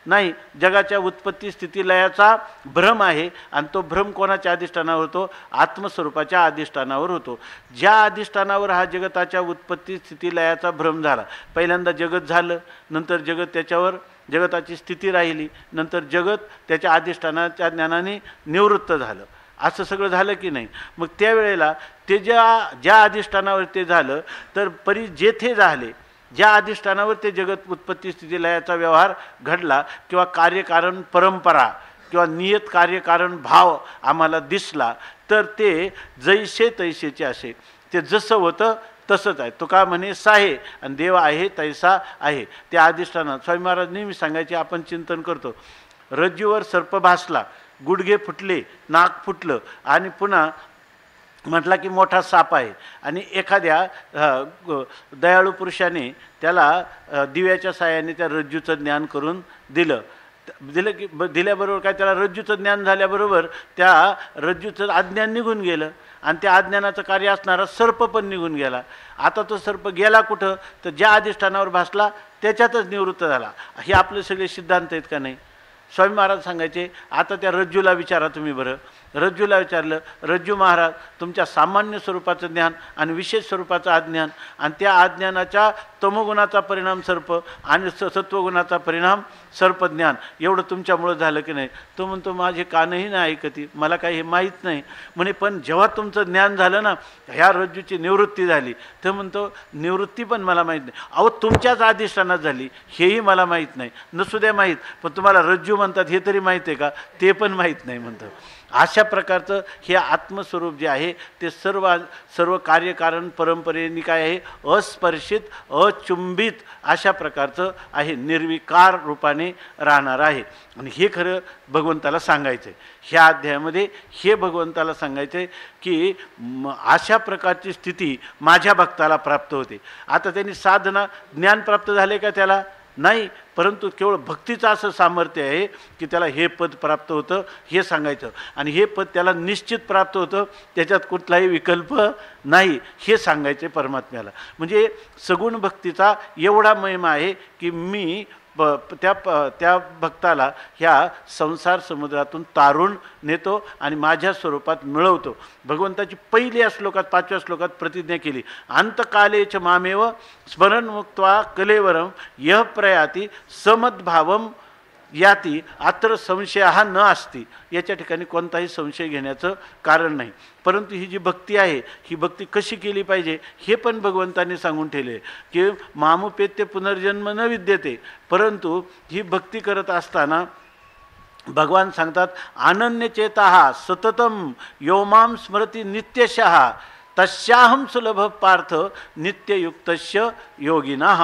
नाही. जगाच्या उत्पत्ती स्थिती लयाचा भ्रम आहे आणि तो भ्रम कोणाच्या अधिष्ठानावर होतो, आत्मस्वरूपाच्या अधिष्ठानावर होतो. ज्या अधिष्ठानावर हा जगताच्या उत्पत्ती स्थिती लयाचा भ्रम झाला, पहिल्यांदा जगत झालं, नंतर जगत त्याच्यावर जगताची स्थिती राहिली, नंतर जगत त्याच्या अधिष्ठानाच्या ज्ञानाने निवृत्त झालं, असं सगळं झालं की नाही. मग त्यावेळेला ते ज्या अधिष्ठानावर ते झालं तर परी जेथे झाले, ज्या अधिष्ठानावर ते जगत उत्पत्ती स्थिती लयाचा व्यवहार घडला किंवा कार्यकारण परंपरा किंवा नियत कार्यकारण भाव आम्हाला दिसला, तर ते जैसे तैसेचे असे, ते जसं होतं तसंच आहे. तुका म्हणे साहे आणि देव आहे तैसा आहे. त्या अधिष्ठानात स्वामी महाराज नेहमी सांगायचे, आपण चिंतन करतो, रज्जूवर सर्प भासला, गुडघे फुटले, नाक फुटलं आणि पुन्हा म्हटला की मोठा साप आहे आणि एखाद्या दयाळू पुरुषाने त्याला दिव्याच्या साहाय्याने त्या रज्जूचं ज्ञान करून दिलं की दिल्याबरोबर काय त्याला रज्जूचं ज्ञान झाल्याबरोबर त्या रज्जूचं अज्ञान निघून गेलं आणि त्या अज्ञानाचं कार्य असणारा सर्प पण निघून गेला. आता तो सर्प गेला कुठं तर ज्या अधिष्ठानावर भासला त्याच्यातच निवृत्त झाला. हे आपले सगळे सिद्धांत आहेत का नाही? स्वामी महाराज सांगायचे आता त्या रज्जूला विचारा तुम्ही बरं. रज्जूला विचारलं, रज्जू महाराज तुमच्या सामान्य स्वरूपाचं ज्ञान आणि विशेष स्वरूपाचं अज्ञान आणि त्या अज्ञानाच्या तमोगुणाचा परिणाम सर्प आणि सत्वगुणाचा परिणाम सर्पज्ञान एवढं तुमच्यामुळं झालं की नाही? तो म्हणतो माझे कानही नाही ऐकती, मला काही हे माहीत नाही म्हणे. पण जेव्हा तुमचं ज्ञान झालं ना, ह्या रज्जूची निवृत्ती झाली, तर म्हणतो निवृत्ती पण मला माहीत नाही. अहो तुमच्याच अधिष्ठानात झाली हेही मला माहीत नाही. नसू द्या माहीत, पण तुम्हाला रज्जू म्हणतात हे तरी माहीत आहे का? ते पण माहीत नाही म्हणतं. अशा प्रकारचं हे आत्मस्वरूप जे आहे ते सर्व कार्यकारण परंपरेने काय आहे? अस्पर्शित अचुंबित अशा प्रकारचं आहे, निर्विकार रूपाने राहणार आहे. आणि हे खरं भगवंताला सांगायचं आहे. ह्या अध्यायामध्ये हे भगवंताला सांगायचं आहे की अशा प्रकारची स्थिती माझ्या भक्ताला प्राप्त होते. आता त्यांनी साधना ज्ञान प्राप्त झाले का त्याला? नाही, परंतु केवळ भक्तीचं असं सामर्थ्य आहे की त्याला हे पद प्राप्त होतं हे सांगायचं. आणि हे पद त्याला निश्चित प्राप्त होतं, त्याच्यात कुठलाही विकल्प नाही हे सांगायचे परमात्म्याला. म्हणजे सगुण भक्तीचा एवढा महिमा आहे की मी त्या भक्ताला ह्या संसार समुद्रातून तारून नेतो आणि माझ्या स्वरूपात मिळवतो. भगवंताची पहिल्या श्लोकात 5व्या श्लोकात प्रतिज्ञा केली, अंतकालेच मामेव स्मरणमुक्त्वा कलेवरम यह प्रयाती समद्भावम याती अत्र संशय हा न असती. याच्या ठिकाणी कोणताही संशय घेण्याचं कारण नाही. परंतु ही जी भक्ती आहे ही भक्ती कशी केली पाहिजे हे पण भगवंतांनी सांगून ठेवले की मामुपेत्य पुनर्जन्म न विद्यते. परंतु ही भक्ती करत असताना भगवान सांगतात अनन्यचेता सततम योमाम स्मृती नित्यशः तस्याहम सुलभ पार्थ नित्ययुक्तस्य योगिनः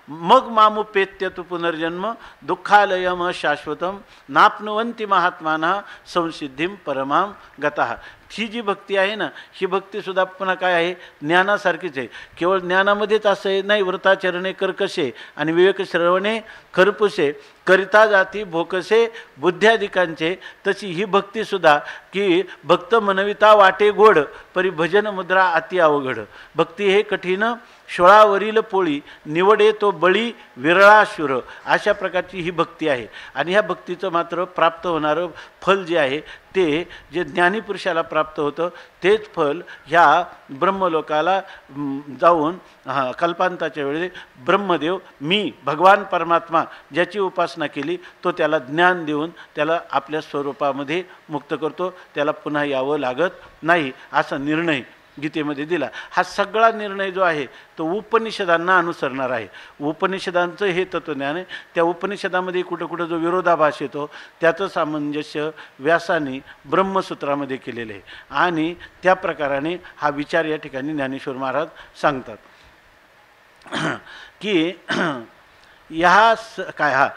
मग मामुपेत्य तु पुनर्जन्म दुःखालयम शाश्वतम नाप्नुवन्ति महात्मानः संसिद्धिम परमाम गतः. ही जी भक्ती आहे ना, ही भक्तीसुद्धा पुन्हा काय आहे? ज्ञानासारखीच आहे. केवळ ज्ञानामध्येच असं आहे नाही, व्रताचरणे कर्कशे आणि विवेक श्रवणे खरपुसे करिता जाती भोकसे बुद्ध्याधिकांचे. तशी ही भक्तीसुद्धा की भक्त मनविता वाटे गोड परी भजन मुद्रा अति अवघड. भक्ती हे कठीण शोळावरील पोळी निवडे तो बळी विरळा शूर. अशा प्रकारची ही भक्ती आहे. आणि ह्या भक्तीचं मात्र प्राप्त होणारं फल जे आहे ते जे ज्ञानीपुरुषाला प्राप्त होतं तेच फल ह्या ब्रह्मलोकाला जाऊन कल्पांताच्या वेळी ब्रह्मदेव मी भगवान परमात्मा ज्याची उपासना केली तो त्याला ज्ञान देऊन त्याला आपल्या स्वरूपामध्ये मुक्त करतो. त्याला पुन्हा यावं लागत नाही असा निर्णय गीतेमध्ये दिला. हा सगळा निर्णय जो आहे तो उपनिषदांना अनुसरणार आहे. उपनिषदांचं हे तत्वज्ञान आहे. त्या उपनिषदामध्ये कुठं कुठं जो विरोधाभास येतो त्याचं सामंजस्य व्यासाने ब्रह्मसूत्रामध्ये केलेलं आहे. आणि त्या प्रकाराने हा विचार या ठिकाणी ज्ञानेश्वर महाराज सांगतात की ह्या काय हा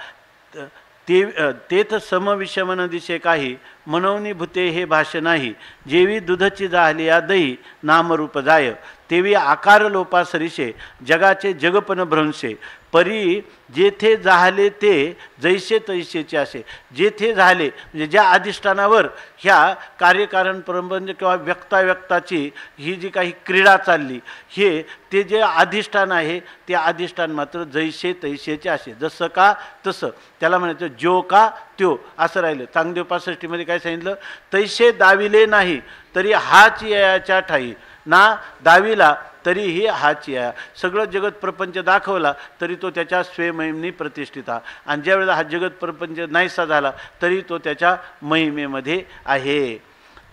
तेथ समविषमन दिसे काही मनवनी भूते हे भाष्य नाही. जेवी दुधची जाहली या दही नामरूप जाय तेवी आकार लोपा सरिसे जगाचे जगपन भ्रंशे परी जेथे जाहले ते जैसे तैसेचे असे. जेथे झाले म्हणजे ज्या अधिष्ठानावर ह्या कार्यकारण प्रबंध किंवा व्यक्ताव्यक्ताची ही जी काही क्रीडा चालली हे ते जे अधिष्ठान आहे ते अधिष्ठान मात्र जैसे तैसेचे असे. जसं का तसं त्याला म्हणायचं जो का त्यो असं राहिलं. चांगदेव 65 काय सांगितलं? तैसे दाविले नाही तरी हाच याच्या ठाई ना दाविला तरीही हाच या. सगळं जगत प्रपंच दाखवला तरी तो त्याच्या स्वयंमहिमेने प्रतिष्ठिता. आणि ज्यावेळेला हा जगत प्रपंच नाहीसा झाला तरी तो त्याच्या महिमेमध्ये आहे.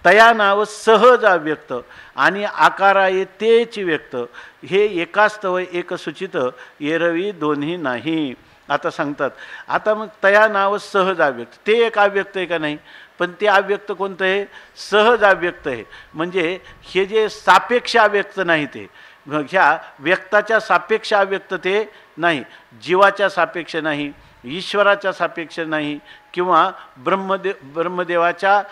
तया नाव सहज अव्यक्त आणि आकारा येतेच व्यक्त हे एकास्तव एक सूचित एरवी दोन्ही नाही. आता सांगतात आता मग तया नाव सहज अव्यक्त. ते एक अव्यक्त आहे का नाही? पण ते अव्यक्त कोणतं आहे? सहज अव्यक्त आहे. म्हणजे हे जे सापेक्ष अव्यक्त नाही ते ह्या व्यक्ताच्या सापेक्ष अव्यक्त ते नाही, जीवाच्या सापेक्ष नाही, ईश्वराच्या सापेक्ष नाही किंवा ब्रह्मदेवाच्या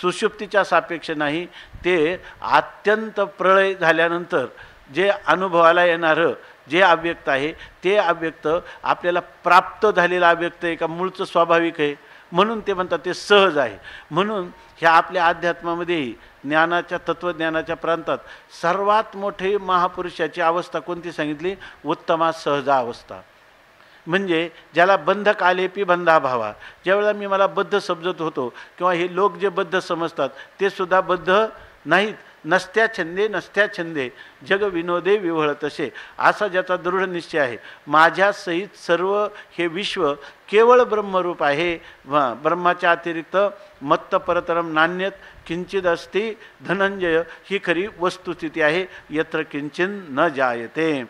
सुषुप्तीच्या सापेक्ष नाही, ते अत्यंत प्रलय झाल्यानंतर जे अनुभवाला येणारं जे अव्यक्त आहे ते अव्यक्त आपल्याला प्राप्त झालेलं अव्यक्त आहे का मूळचं स्वाभाविक आहे, म्हणून ते म्हणतात ते सहज आहे. म्हणून ह्या आपल्या अध्यात्मामध्येही ज्ञानाच्या तत्त्वज्ञानाच्या प्रांतात सर्वात मोठे महापुरुषाची अवस्था कोणती सांगितली? उत्तमा सहजा अवस्था. म्हणजे ज्याला बंधक आलेपी बंधाभावा, ज्यावेळेला मी मला बद्ध समजत होतो किंवा हे लोक जे बद्ध समजतात ते सुद्धा बद्ध नाहीत, नसत्या छंदे जग विनोदे विवळ तसे, असा ज्याचा दृढ निश्चय आहे माझ्या सहित सर्व हे विश्व केवळ ब्रह्मरूप आहे, ब्रह्माच्या अतिरिक्त मत्त परतरम नान्यत किंचित अस्ति धनंजय, ही खरी वस्तुस्थिती आहे. यत्र किंचिन न जायते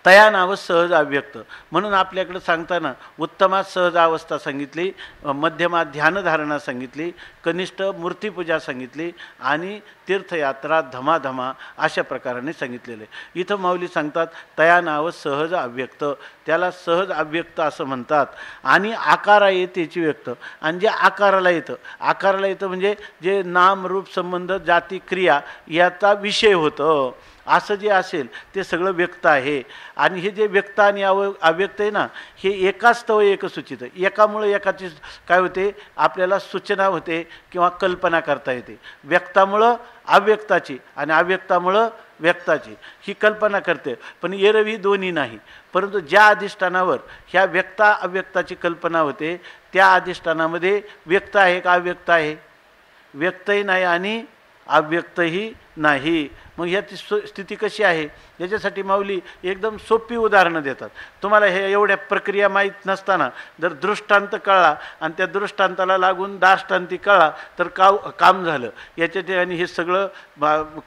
तया नाव सहज अव्यक्त. म्हणून आपल्याकडे सांगताना उत्तमात सहज अवस्था सांगितली, मध्यमात ध्यानधारणा सांगितली, कनिष्ठ मूर्तीपूजा सांगितली आणि तीर्थयात्रा धमाधमा अशा प्रकाराने सांगितलेले. इथं माऊली सांगतात तया नाव सहज अव्यक्त, त्याला सहज अव्यक्त असं म्हणतात. आणि आकारा येतेची व्यक्त, आणि जे आकाराला येतं म्हणजे जे नाम रूप संबंध जाती क्रिया याचा विषय होतं असं जे असेल ते सगळं व्यक्त आहे. आणि हे जे व्यक्त आणि अव्यक्त आहे ना, हे एकास्तव एक सूचित, एकामुळे एकाची काय होते आपल्याला सूचना होते किंवा कल्पना करता येते. व्यक्तामुळं अव्यक्ताची आणि अव्यक्तामुळं व्यक्ताची ही कल्पना करते, पण एरवी दोन्ही नाही. परंतु ज्या अधिष्ठानावर ह्या व्यक्ता अव्यक्ताची कल्पना होते त्या अधिष्ठानामध्ये व्यक्त आहे का अव्यक्त आहे? व्यक्तही नाही आणि अव्यक्तही नाही. मग ह्याची स्थिती कशी आहे याच्यासाठी माऊली एकदम सोपी उदाहरणं देतात. तुम्हाला हे एवढ्या प्रक्रिया माहीत नसताना जर दृष्टांत कळला आणि त्या दृष्टांताला लागून दाष्टांती कळला तर काम झालं. याच्या आणि हे सगळं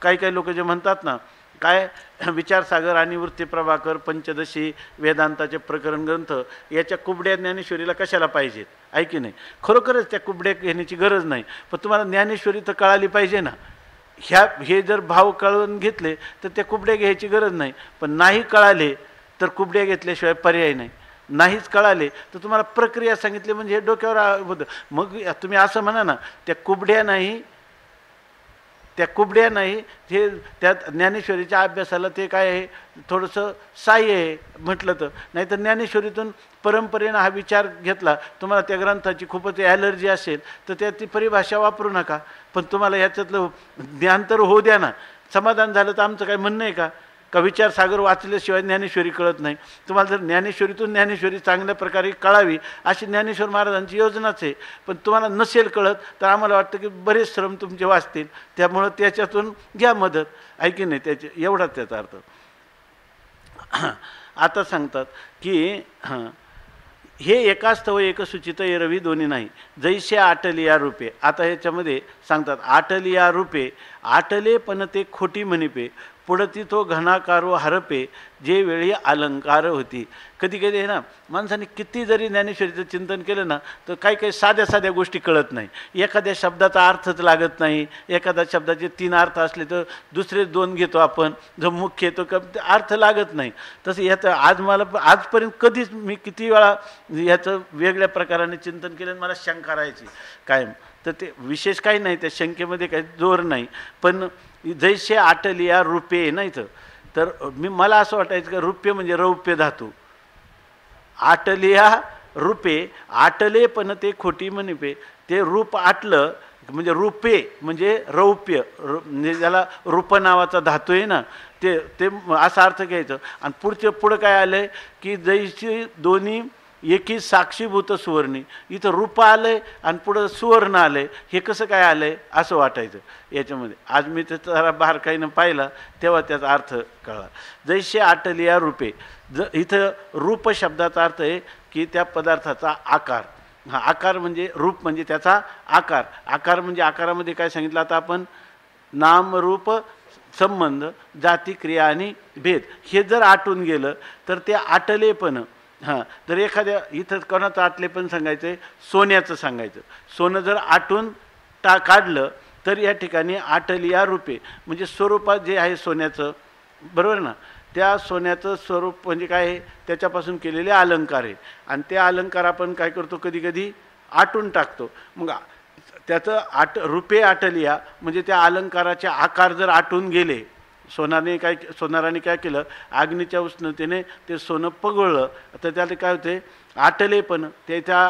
काही लोक जे म्हणतात ना, काय विचारसागर आणि वृत्ती प्रभाकर पंचदशी वेदांताचे प्रकरण ग्रंथ याच्या कुबड्या ज्ञानेश्वरीला कशाला पाहिजेत? आहे की नाही? खरोखरच त्या कुबड्या घेण्याची गरज नाही, पण तुम्हाला ज्ञानेश्वरी तर कळाली पाहिजे ना. हे जर भाव कळवून घेतले तर त्या कुबड्या घ्यायची गरज नाही, पण नाही कळाले तर कुबड्या घेतल्याशिवाय पर्याय नाही. नाहीच कळाले तर तुम्हाला प्रक्रिया सांगितली म्हणजे हे डोक्यावर होतं. मग तुम्ही असं म्हणा ना, त्या कुबड्या नाही हे त्यात ज्ञानेश्वरीच्या अभ्यासाला ते काय आहे थोडंसं साह्य आहे म्हटलं तर. नाही तर ज्ञानेश्वरीतून परंपरेनं हा विचार घेतला, तुम्हाला त्या ग्रंथाची खूपच ॲलर्जी असेल तर त्याची परिभाषा वापरू नका, पण तुम्हाला ह्याच्यातलं ज्ञान तर होऊ द्या ना. समाधान झालं तर आमचं काय म्हणणं आहे का विचारसागर वाचल्याशिवाय ज्ञानेश्वरी कळत नाही? तुम्हाला जर ज्ञानेश्वरीतून ज्ञानेश्वरी चांगल्या प्रकारे कळावी अशी ज्ञानेश्वर महाराजांची योजनाच आहे, पण तुम्हाला नसेल कळत तर आम्हाला वाटतं की बरेच श्रम तुमचे वाचतील, त्यामुळं त्याच्यातून घ्या मदत. आहे की नाही? एवढाच त्याचा अर्थ. आता सांगतात की हे एकास्तव एक सूचित एरवी दोन्ही नाही, जैसे आटलिया रूपे. आता ह्याच्यामध्ये सांगतात आटलिया रूपे, आटले पण ते खोटी म्हणिपे, पुढती तो घनाकारो हरपे, जे वेळी अलंकार होती. कधी कधी आहे ना, माणसाने किती जरी ज्ञानेश्वरीचं चिंतन केलं ना तर काही साध्या गोष्टी कळत नाही. एखाद्या शब्दाचा अर्थच लागत नाही, एखाद्या शब्दाचे 3 अर्थ असले तर दुसरे 2 घेतो आपण, जो मुख्य येतो अर्थ लागत नाही. तसं ह्याचं आजपर्यंत कधीच मी किती वेळा ह्याचं वेगळ्या प्रकाराने चिंतन केलं, मला शंका राहायची कायम. तर ते विशेष काही नाही, त्या शंकेमध्ये काही जोर नाही. पण जैसे आटलिया रूपे नाही तर मला असं वाटायचं की रूप्य म्हणजे रौप्य धातू. आटलिया रूपे, आटले पण ते खोटी म्हणिपे, ते रूप आटलं म्हणजे रूपे म्हणजे रौप्य, म्हणजे ज्याला रूप नावाचा धातू आहे ना ते असा अर्थ घ्यायचं. आणि पुढं काय आलं की जैशी दोन्ही एकी साक्षीभूत सुवर्णी, इथं रूप आलंय आणि पुढं सुवर्ण आलंय, हे कसं काय आलंय असं वाटायचं याच्यामध्ये. आज मी ते जरा बारकाईनं पाहिला तेव्हा त्याचा अर्थ कळला. जैसे आटलिया रूपे, इथं रूप शब्दाचा अर्थ आहे की त्या पदार्थाचा आकार. हा आकार म्हणजे रूप म्हणजे त्याचा आकार. आकार म्हणजे आकारामध्ये काय सांगितलं आता आपण? नाम रूप संबंध जाती क्रिया आणि भेद हे जर आटून गेलं तर ते आटलेपण. हां, जर एखाद्या इथं कोणाचं आटले पण सांगायचं आहे, सोन्याचं सांगायचं. सोनं जर आटून काढलं तर या ठिकाणी आटलिया रूपे म्हणजे स्वरूपात जे आहे सोन्याचं, बरोबर ना, त्या सोन्याचं स्वरूप म्हणजे काय आहे, त्याच्यापासून केलेले अलंकार आहे. आणि ते अलंकार आपण काय करतो, कधी कधी आटून टाकतो. मग त्याचं रुपे आटलिया म्हणजे त्या अलंकाराचे आकार जर आटून गेले, सोनाराने काय केलं, अग्नीच्या उष्णतेने ते सोनं पगळलं, तर त्याला काय होते, आटले. पण त्याच्या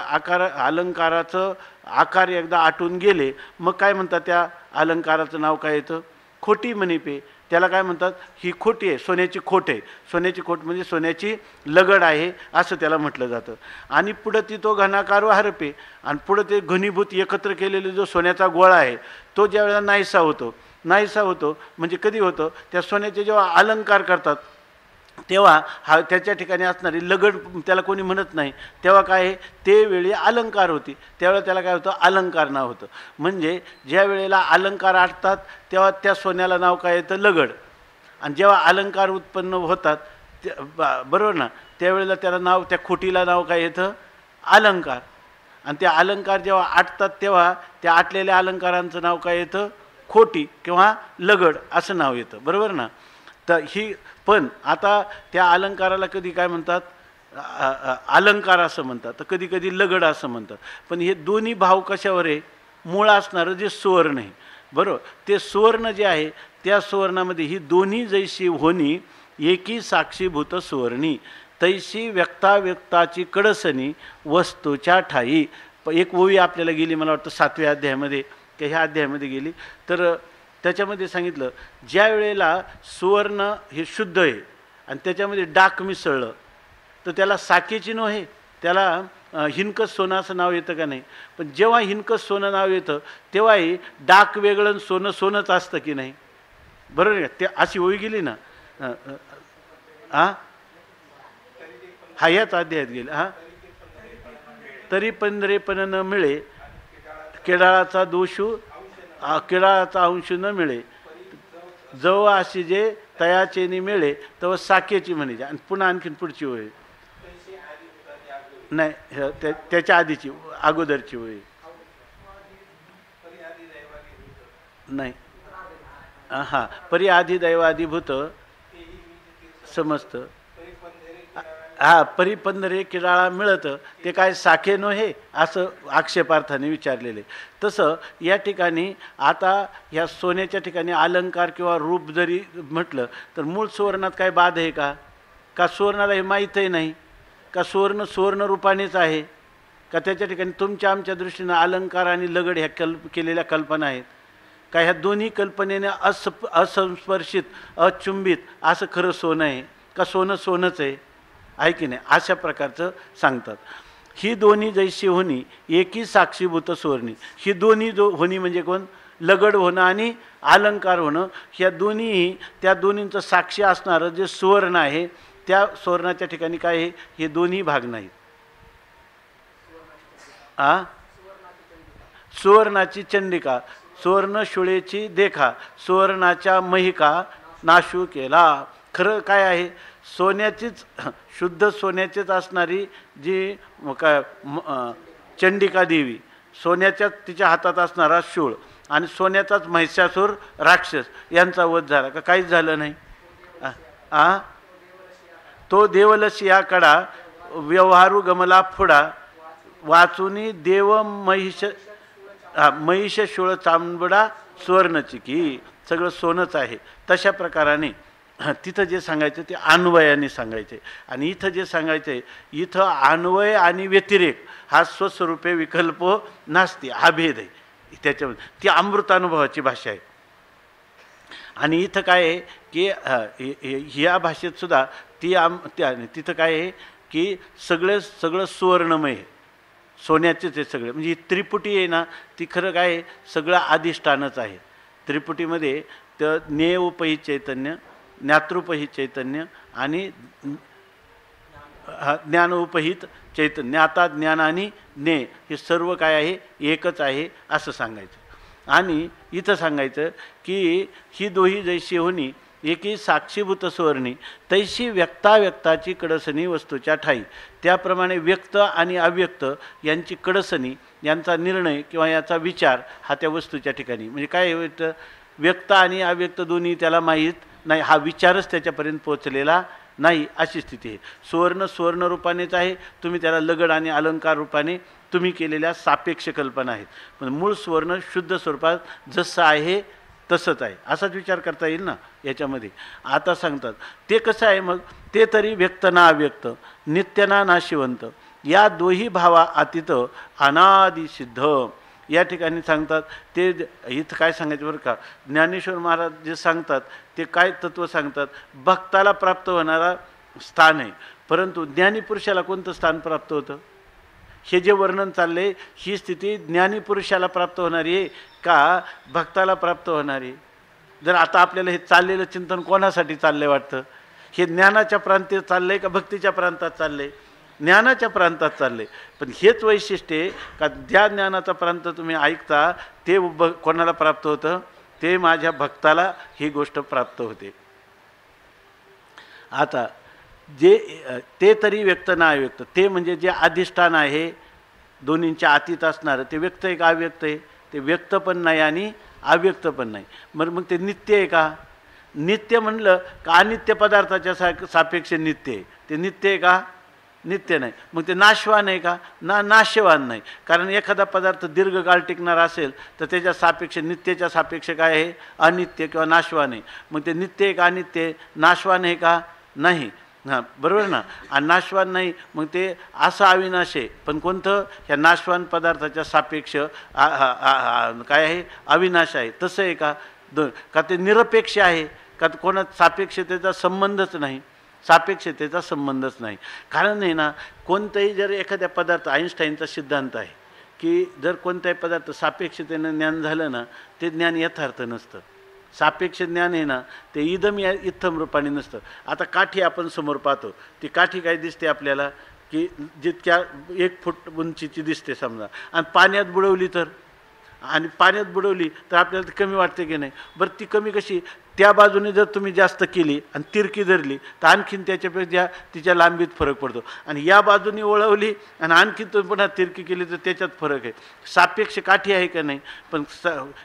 अलंकाराचं आकार एकदा आटून गेले, मग काय म्हणतात, त्या अलंकाराचं नाव काय येतं, खोटी मणिपे. त्याला काय म्हणतात, ही खोटी आहे, सोन्याची खोट आहे. सोन्याची खोट म्हणजे सोन्याची लगड आहे असं त्याला म्हटलं जातं. आणि पुढं ती तो घनाकार व हरपे, आणि पुढं ते घनीभूत एकत्र केलेले जो सोन्याचा गोळा आहे तो ज्या वेळेला नाहीसा होतो म्हणजे कधी होतं, त्या सोन्याचे जेव्हा अलंकार करतात तेव्हा त्याच्या ठिकाणी असणारी लगड त्याला कोणी म्हणत नाही, तेव्हा काय आहे, ते वेळी अलंकार होती, त्यावेळेला त्याला काय होतं, अलंकार नाव होतं. म्हणजे ज्या वेळेला अलंकार आटतात तेव्हा त्या सोन्याला नाव काय येतं, लगड. आणि जेव्हा अलंकार उत्पन्न होतात बरोबर ना, त्यावेळेला त्याला नाव, त्या खोटीला नाव काय येतं, अलंकार. आणि त्या अलंकार जेव्हा आटतात तेव्हा त्या आटलेल्या अलंकारांचं नाव काय येतं, खोटी किंवा लगड असं नाव येतं, बरोबर ना. तर ही पण आता त्या अलंकाराला कधी काय म्हणतात, अलंकार असं म्हणतात, तर कधी कधी लगड असं म्हणतात. पण हे दोन्ही भाव कशावर आहे, मूळ असणारं जे सुवर्ण आहे, बरोबर, ते सुवर्ण जे आहे त्या सुवर्णामध्ये ही दोन्ही जैशी होनी एकी साक्षीभूत सुवर्णी, तैशी व्यक्ताव्यक्ताची कडसणी वस्तूच्या ठाई. एक ओवी आपल्याला गेली, मला वाटतं 7व्या अध्यायामध्ये की ह्या अध्यायामध्ये गेली, तर त्याच्यामध्ये सांगितलं, ज्या वेळेला सुवर्ण हे शुद्ध आहे आणि त्याच्यामध्ये डाक मिसळलं तर त्याला साकेची नव्हे, त्याला हिनकस सोनं असं नाव येतं का नाही. पण जेव्हा हिनकस सोनं नाव येतं तेव्हाही डाक वेगळं सोनं सोनंच असतं की नाही, बरोबर आहे. ते अशी होई गेली ना. हा याच अध्यायात गेले. तरी पंधरेपण न मिळे केडाळाचा दोषू, केडाळाचा अंश न मिळे, जव अशी जे तयाचेनी मिळे तेव्हा साकेची म्हणायची. आणि पुन्हा आणखीन पुढची होय नाही, त्याच्या आधीची अगोदरची होय नाही. परी आधी दैवाधिभूत समजतं. परिपंधरे किराळा मिळतं, ते काय साखे नव्हे असं आक्षेपार्थाने विचारलेले. तसं या ठिकाणी आता ह्या सोन्याच्या ठिकाणी अलंकार किंवा रूप जरी म्हटलं तर मूळ सुवर्णात काय बाध आहे का सुवर्णाला हे माहीतही नाही का, सुवर्ण रूपानेच आहे का, त्याच्या ठिकाणी तुमच्या आमच्या दृष्टीनं अलंकार आणि लगड ह्या केलेल्या कल्पना आहेत का, ह्या दोन्ही कल्पनेने असंस्पर्शित अचुंबित असं खरं सोनं आहे का, सोनंच आहे की नाही, अशा प्रकारचं सांगतात. ही दोन्ही जैशी होणी एकी साक्षीभूत सुवर्णी. ही दोन्ही होणी म्हणजे कोण, लगड होणं आणि अलंकार होणं, ह्या दोन्ही, त्या दोन्हींचं साक्षी असणारं जे सुवर्ण आहे त्या सुवर्णाच्या ठिकाणी काय आहे, हे दोन्ही भाग नाहीत. सुवर्णाची चंडिका, सुवर्ण शुळेची देखा, सुवर्णाच्या महिका नाशू केला. खरं काय आहे, सोन्याचीच, शुद्ध सोन्याचीच असणारी जी काय चंडिका देवी, सोन्याच्याच तिच्या हातात असणारा शूळ आणि सोन्याचाच महिषासूर राक्षस यांचा वध झाला का, काहीच झालं नाही. तो देवलसी या कडा व्यवहारू गमला फुडा, वाचुनी देव महिष शूळ चांबडा सुवर्णची की, सगळं सोनंच आहे. तशा प्रकाराने तिथं जे सांगायचं ते अन्वयाने सांगायचे. आणि इथं जे सांगायचं आहे, इथं अन्वय आणि व्यतिरेक हा स्वस्वरूपे विकल्प नास्ती, हा भेद आहे त्याच्यामध्ये. ती अमृतानुभवाची भाषा आहे. आणि इथं काय आहे की ह्या भाषेत सुद्धा तिथं काय आहे की सगळं सुवर्णमय आहे, सोन्याचेच आहे सगळे. म्हणजे ही त्रिपुटी आहे ना, ती खरं काय आहे, सगळं अधिष्ठानच आहे. त्रिपुटीमध्ये तर ज्ञेयोपहित चैतन्य, ज्ञातृपहित चैतन्य आणि ज्ञानोपहित चैतन्य, ज्ञाता ज्ञान आणि ज्ञेय हे सर्व काय आहे, एकच आहे असं सांगायचं. आणि इथं सांगायचं की ही दोही जैशी होणी एकी साक्षीभूत सुवर्णी, तैशी व्यक्ताव्यक्ताची कडसणी वस्तूच्या ठाई. त्याप्रमाणे व्यक्त आणि अव्यक्त यांची कडसणी, यांचा निर्णय किंवा याचा विचार हा त्या वस्तूच्या ठिकाणी. म्हणजे काय होतं, व्यक्त आणि अव्यक्त दोन्ही त्याला माहीत नाही, हा विचारच त्याच्यापर्यंत पोचलेला नाही, अशी स्थिती आहे. सुवर्ण सुवर्ण रूपानेच आहे, तुम्ही त्याला लगड आणि अलंकार रूपाने तुम्ही केलेल्या सापेक्ष कल्पना आहेत. पण मूळ सुवर्ण शुद्ध स्वरूपात जसं आहे तसंच आहे, असाच विचार करता येईल ना याच्यामध्ये. आता सांगतात ते कसं आहे मग, ते तरी व्यक्त ना अव्यक्त, नित्य ना नाशिवंत, या दोही भावा अतीत अनादि सिद्ध. या ठिकाणी सांगतात ते इथं काय सांगायचं बरं का, ज्ञानेश्वर महाराज जे सांगतात ते काय तत्त्व सांगतात, भक्ताला प्राप्त होणारा स्थान आहे. परंतु ज्ञानीपुरुषाला कोणतं स्थान प्राप्त होतं, हे जे वर्णन चालले ही स्थिती ज्ञानीपुरुषाला प्राप्त होणारी आहे का भक्ताला प्राप्त होणारी. जर आता आपल्याला हे चाललेलं चिंतन कोणासाठी चाललंय वाटतं, हे ज्ञानाच्या प्रांतात चाललंय का भक्तीच्या प्रांतात चाललंय, ज्ञानाच्या प्रांतात चालले. पण हेच वैशिष्ट्य आहे का ज्या ज्ञानाचा प्रांत तुम्ही ऐकता ते कोणाला प्राप्त होतं, ते माझ्या भक्ताला ही गोष्ट प्राप्त होते. आता जे ते तरी व्यक्त ना अव्यक्त, ते म्हणजे जे अधिष्ठान आहे दोन्हींच्या अतीत असणारं, ते व्यक्त आहे का अव्यक्त आहे, ते व्यक्त पण नाही आणि अव्यक्त पण नाही. मग ते नित्य आहे का, नित्य म्हणलं का अनित्य पदार्थाच्या सापेक्ष नित्य आहे, ते नित्य आहे का, नित्य नाही. मग ते नाशवान आहे का, नाशवान नाही. कारण एखादा पदार्थ दीर्घकाळ टिकणार असेल तर त्याच्या सापेक्ष नित्यच्या सापेक्ष काय आहे, अनित्य किंवा नाशवान आहे. मग ते नित्य आहे का अनित्य, नाशवान आहे का, नाही. हां बरोबर ना. आणि नाशवान नाही मग ते असं अविनाश आहे, पण कोणतं, ह्या नाशवान पदार्थाच्या सापेक्ष काय आहे, अविनाश आहे. तसं आहे का, का ते निरपेक्ष आहे का, कोणा सापेक्षतेचा संबंधच नाही, सापेक्षतेचा संबंधच नाही. कारण आहे ना, कोणताही जर एखाद्या पदार्थ, आईन्स्टाईनचा सिद्धांत आहे की जर कोणताही पदार्थ सापेक्षतेनं ज्ञान झालं ना, ते ज्ञान यथार्थ नसतं. सापेक्ष ज्ञान आहे ना, ते इदम या इत्थम रूपाने नसतं. आता काठी आपण समोर पाहतो, ती काठी काय दिसते आपल्याला की जितक्या 1 फूट उंचीची दिसते समजा, आणि पाण्यात बुडवली तर, आणि पाण्यात बुडवली तर आपल्याला ती कमी वाटते की नाही. बरं ती कमी कशी, त्या बाजूने जर तुम्ही जास्त केली आणि तिरकी धरली तर आणखीन त्याच्यापेक्षा तिच्या लांबीत फरक पडतो, आणि या बाजूने वळवली आणि आणखीन तुम्ही पुन्हा तिरकी केली तर त्याच्यात फरक आहे. सापेक्ष काठी आहे का नाही, पण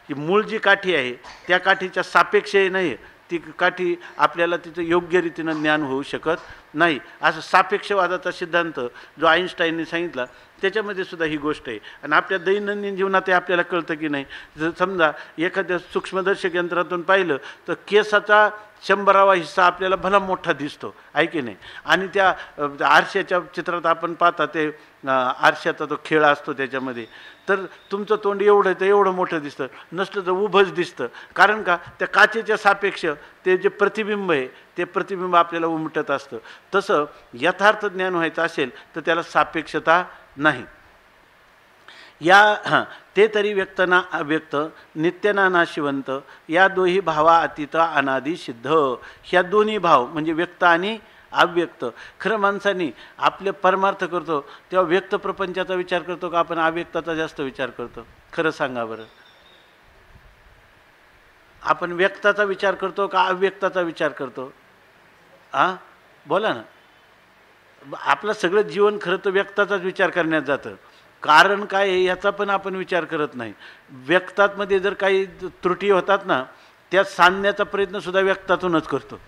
ही मूळ जी काठी आहे त्या काठीच्या सापेक्षही नाही, ती काठी आपल्याला तिचं योग्य रीतीनं ज्ञान होऊ शकत नाही. असं सापेक्षवादाचा सिद्धांत जो आईन्स्टाईनने सांगितला त्याच्यामध्ये सुद्धा ही गोष्ट आहे. आणि आपल्या दैनंदिन जीवनात हे आपल्याला कळतं की नाही. जर समजा एखाद्या सूक्ष्मदर्शक यंत्रातून पाहिलं तर केसाचा 100वा हिस्सा आपल्याला भला मोठा दिसतो, आहे की नाही. आणि त्या आरशाच्या चित्रात आपण पाहता ते आरशाचा तो खेळ असतो त्याच्यामध्ये, तर तुमचं तोंड एवढं तर एवढं मोठं दिसतं, नसलं तर उभंच दिसतं. कारण का, त्या काचेच्या सापेक्ष ते जे प्रतिबिंब आहे ते प्रतिबिंब आपल्याला उमटत असतं. तसं यथार्थ ज्ञान व्हायचं असेल तर त्याला सापेक्षता नाही. या ते तरी व्यक्त ना अव्यक्त, नित्य ना नाशिवंत, या दोही भावा अतीत अनादि सिद्ध. ह्या दोन्ही भाव म्हणजे व्यक्त आणि अव्यक्त. खरं माणसाने आपले परमार्थ करतो तेव्हा व्यक्त प्रपंचाचा विचार करतो का आपण अव्यक्ताचा जास्त विचार करतो, खरं सांगा बरं. आपण व्यक्ताचा विचार करतो का अव्यक्ताचा विचार करतो, हां बोला ना. आपलं सगळं जीवन खरं तर व्यक्ताचाच विचार करण्यात जातं. कारण काय आहे याचा पण आपण विचार करत नाही. व्यक्तामध्ये जर काही त्रुटी होतात ना, त्या सांगण्याचा प्रयत्नसुद्धा व्यक्तातूनच करतो,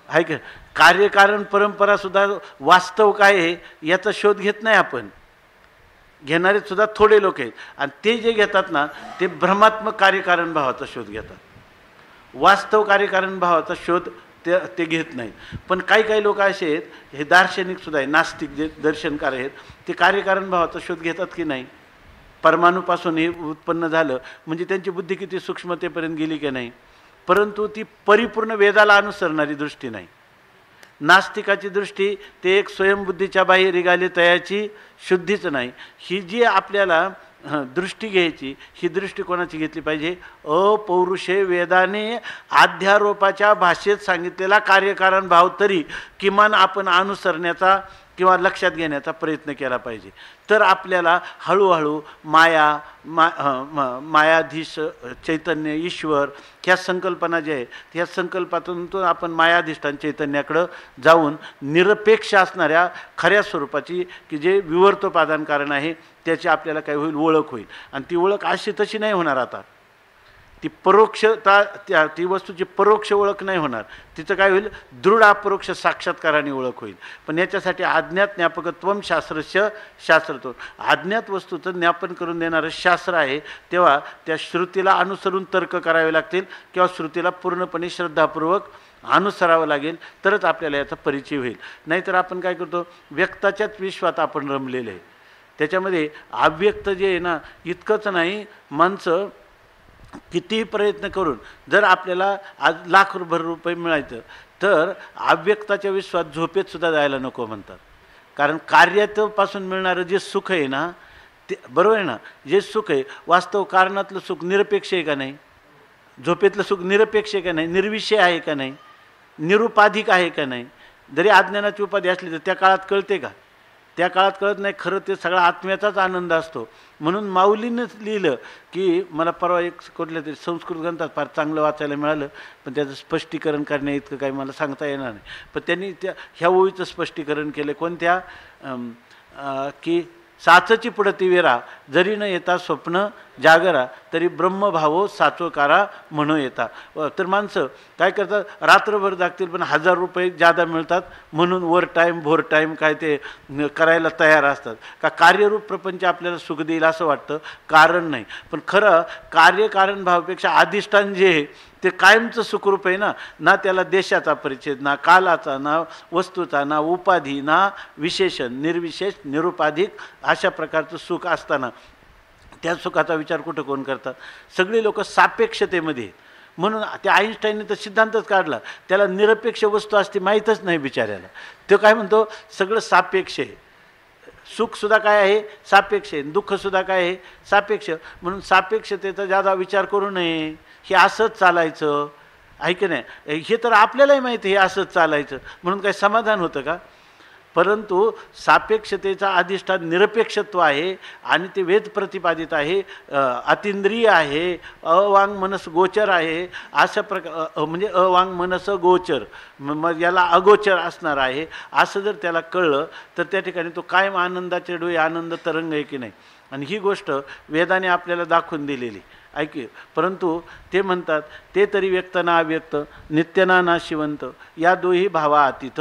आहे का. कार्यकारण परंपरासुद्धा वास्तव काय आहे याचा शोध घेत नाही आपण, घेणारे सुद्धा थोडे लोक आहेत. आणि ते जे घेतात ना ते भ्रमात्मक कार्यकारण भावाचा शोध घेतात, वास्तव कार्यकारण भावाचा शोध ते घेत नाहीत. पण काही लोक असे आहेत, हे दार्शनिकसुद्धा आहे, नास्तिक जे दर्शनकार आहेत, ते कार्यकारण भावाचा शोध घेतात की नाही. परमाणूपासून हे उत्पन्न झालं म्हणजे त्यांची बुद्धी किती सूक्ष्मतेपर्यंत गेली की नाही. परंतु ती परिपूर्ण वेदाला अनुसरणारी दृष्टी नाही. नास्तिकाची दृष्टी ते एक स्वयंबुद्धीच्या बाहेर निघाली तयाची शुद्धीच नाही. ही जी आपल्याला दृष्टी घ्यायची, ही दृष्टी कोणाची घेतली पाहिजे, अपौरुषे वेदाने अध्यारोपाच्या भाषेत सांगितलेला कार्यकारण भाव तरी किमान आपण अनुसरण्याचा किंवा लक्षात घेण्याचा प्रयत्न केला पाहिजे. तर आपल्याला हळूहळू मायाधीश चैतन्य ईश्वर ह्या संकल्पना ज्या आहेत ह्या संकल्पातून आपण मायाधिष्ठान चैतन्याकडं जाऊन निरपेक्ष असणाऱ्या खऱ्या स्वरूपाची की जे विवर्तोपादान कारण आहे त्याची आपल्याला काय होईल, ओळख होईल. आणि ती ओळख अशी तशी नाही होणार. आता ती परोक्षता, ती वस्तूची परोक्ष ओळख नाही होणार, तिचं काय होईल, दृढ अपरोक्ष साक्षात्काराने ओळख होईल. पण याच्यासाठी अज्ञात ज्ञापकत्वम शास्त्रस्य शास्त्रत्व, अज्ञात वस्तूचं ज्ञापन करून देणारं शास्त्र आहे. तेव्हा त्या श्रुतीला अनुसरून तर्क करावे लागतील किंवा श्रुतीला पूर्णपणे श्रद्धापूर्वक अनुसरावं लागेल, तरच आपल्याला याचा परिचय होईल. नाहीतर आपण काय करतो, व्यक्ताच्याच विश्वात आपण रमलेले आहे. त्याच्यामध्ये अव्यक्त जे आहे ना, इतकंच नाही, माणसं कितीही प्रयत्न करून जर आपल्याला आज लाखभर रुपये मिळायचं तर अव्यक्ताच्या विश्वात झोपेत सुद्धा जायला नको म्हणतात. कारण कार्यापासून मिळणारं जे सुख आहे ना, ते बरोबर आहे ना, जे सुख आहे वास्तव कारणातलं सुख निरपेक्ष आहे का नाही, झोपेतलं सुख निरपेक्ष आहे का नाही, निर्विषय आहे का नाही, निरुपाधिक आहे का नाही. जरी अज्ञानाची उपाधी असली तर त्या काळात कळते का, त्या काळात कळत नाही. खरं ते सगळा आत्म्याचाच आनंद असतो. म्हणून माऊलींनीच लिहिलं की, मला परवा एक कुठल्या तरी संस्कृत ग्रंथात फार चांगलं वाचायला मिळालं, पण त्याचं स्पष्टीकरण करण्या इतकं काही मला सांगता येणार नाही. पण त्यांनी ह्या ओळीचं स्पष्टीकरण केलं. कोणत्या की साचची पुढती वेरा, जरी न येता स्वप्न जागरा, तरी ब्रह्मभावो साचोकारा म्हणू येता. तर माणसं काय करतात, रात्रभर जागतील पण 1000 रुपये जादा मिळतात म्हणून वर टाईम भोर टाईम काय ते करायला तयार असतात. का कार्यरूप प्रपंच आपल्याला सुख देईल असं वाटतं, कारण नाही. पण खरं कार्यकारण भावापेक्षा अधिष्ठान जे आहे ते कायमचं सुखरूप आहे ना. ना त्याला देशाचा परिच्छेद, ना कालाचा, ना वस्तूचा, ना उपाधी, ना विशेषण, निर्विशेष निरुपाधिक अशा प्रकारचं सुख असताना त्या सुखाचा विचार कुठं कोण करतात. सगळे लोक सापेक्षतेमध्ये. म्हणून त्या आईन्स्टाईनने तर सिद्धांतच काढला, त्याला निरपेक्ष वस्तू असते माहीतच नाही बिचाऱ्याला. तो काय म्हणतो, सगळं सापेक्ष आहे. सुखसुद्धा काय आहे, सापेक्ष आहे. दुःखसुद्धा काय आहे, सापेक्ष. म्हणून सापेक्षतेचा जादा विचार करू नये, हे असंच चालायचं आहे की नाही. हे तर आपल्यालाही माहिती आहे, हे असंच चालायचं म्हणून काय समाधान होतं का. परंतु सापेक्षतेचा अधिष्ठान निरपेक्षत्व आहे आणि ते वेद प्रतिपादित आहे, अतिंद्रिय आहे, अवांग मनस गोचर आहे. अशा प्रकार म्हणजे अवांग मनस गोचर, मग याला अगोचर असणार आहे. असं जर त्याला कळलं तर त्या ठिकाणी तो कायम आनंदाचे डोळे, आनंद तरंग आहे की नाही. आणि ही गोष्ट वेदाने आपल्याला दाखवून दिलेली ऐकी. परंतु ते म्हणतात, ते तरी व्यक्त ना अव्यक्त, नित्य ना नाशिवंत, या दोन्ही भावा अतीत.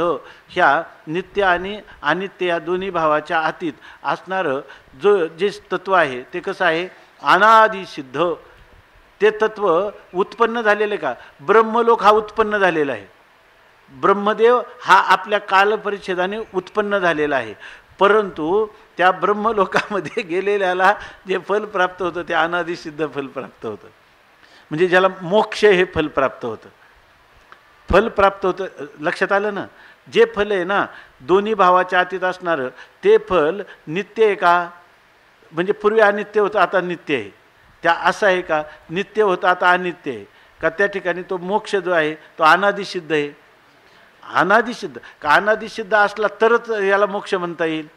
ह्या नित्य आणि अनित्य या दोन्ही भावाच्या अतीत असणारं जे तत्व आहे ते कसं आहे, अनादि सिद्ध. ते तत्व उत्पन्न झालेले का, ब्रह्मलोक हा उत्पन्न झालेला आहे. ब्रह्मदेव हा आपल्या कालपरिच्छेदाने उत्पन्न झालेला आहे. परंतु त्या ब्रह्मलोकामध्ये गेलेल्याला जे फल प्राप्त होतं ते अनादिसिद्ध फल प्राप्त होतं. म्हणजे ज्याला मोक्ष हे फल प्राप्त होतं, फल प्राप्त होतं. लक्षात आलं ना. जे फल आहे ना दोन्ही भावाच्या अतीत असणारं ते फल नित्य आहे का, म्हणजे पूर्वी अनित्य होतं आता नित्य आहे. त्या असं आहे का, नित्य होतं आता अनित्य आहे का. त्या ठिकाणी तो मोक्ष जो आहे तो अनादिसिद्ध आहे. अनादिसिद्ध का, अनादिसिद्ध असला तरच याला मोक्ष म्हणता येईल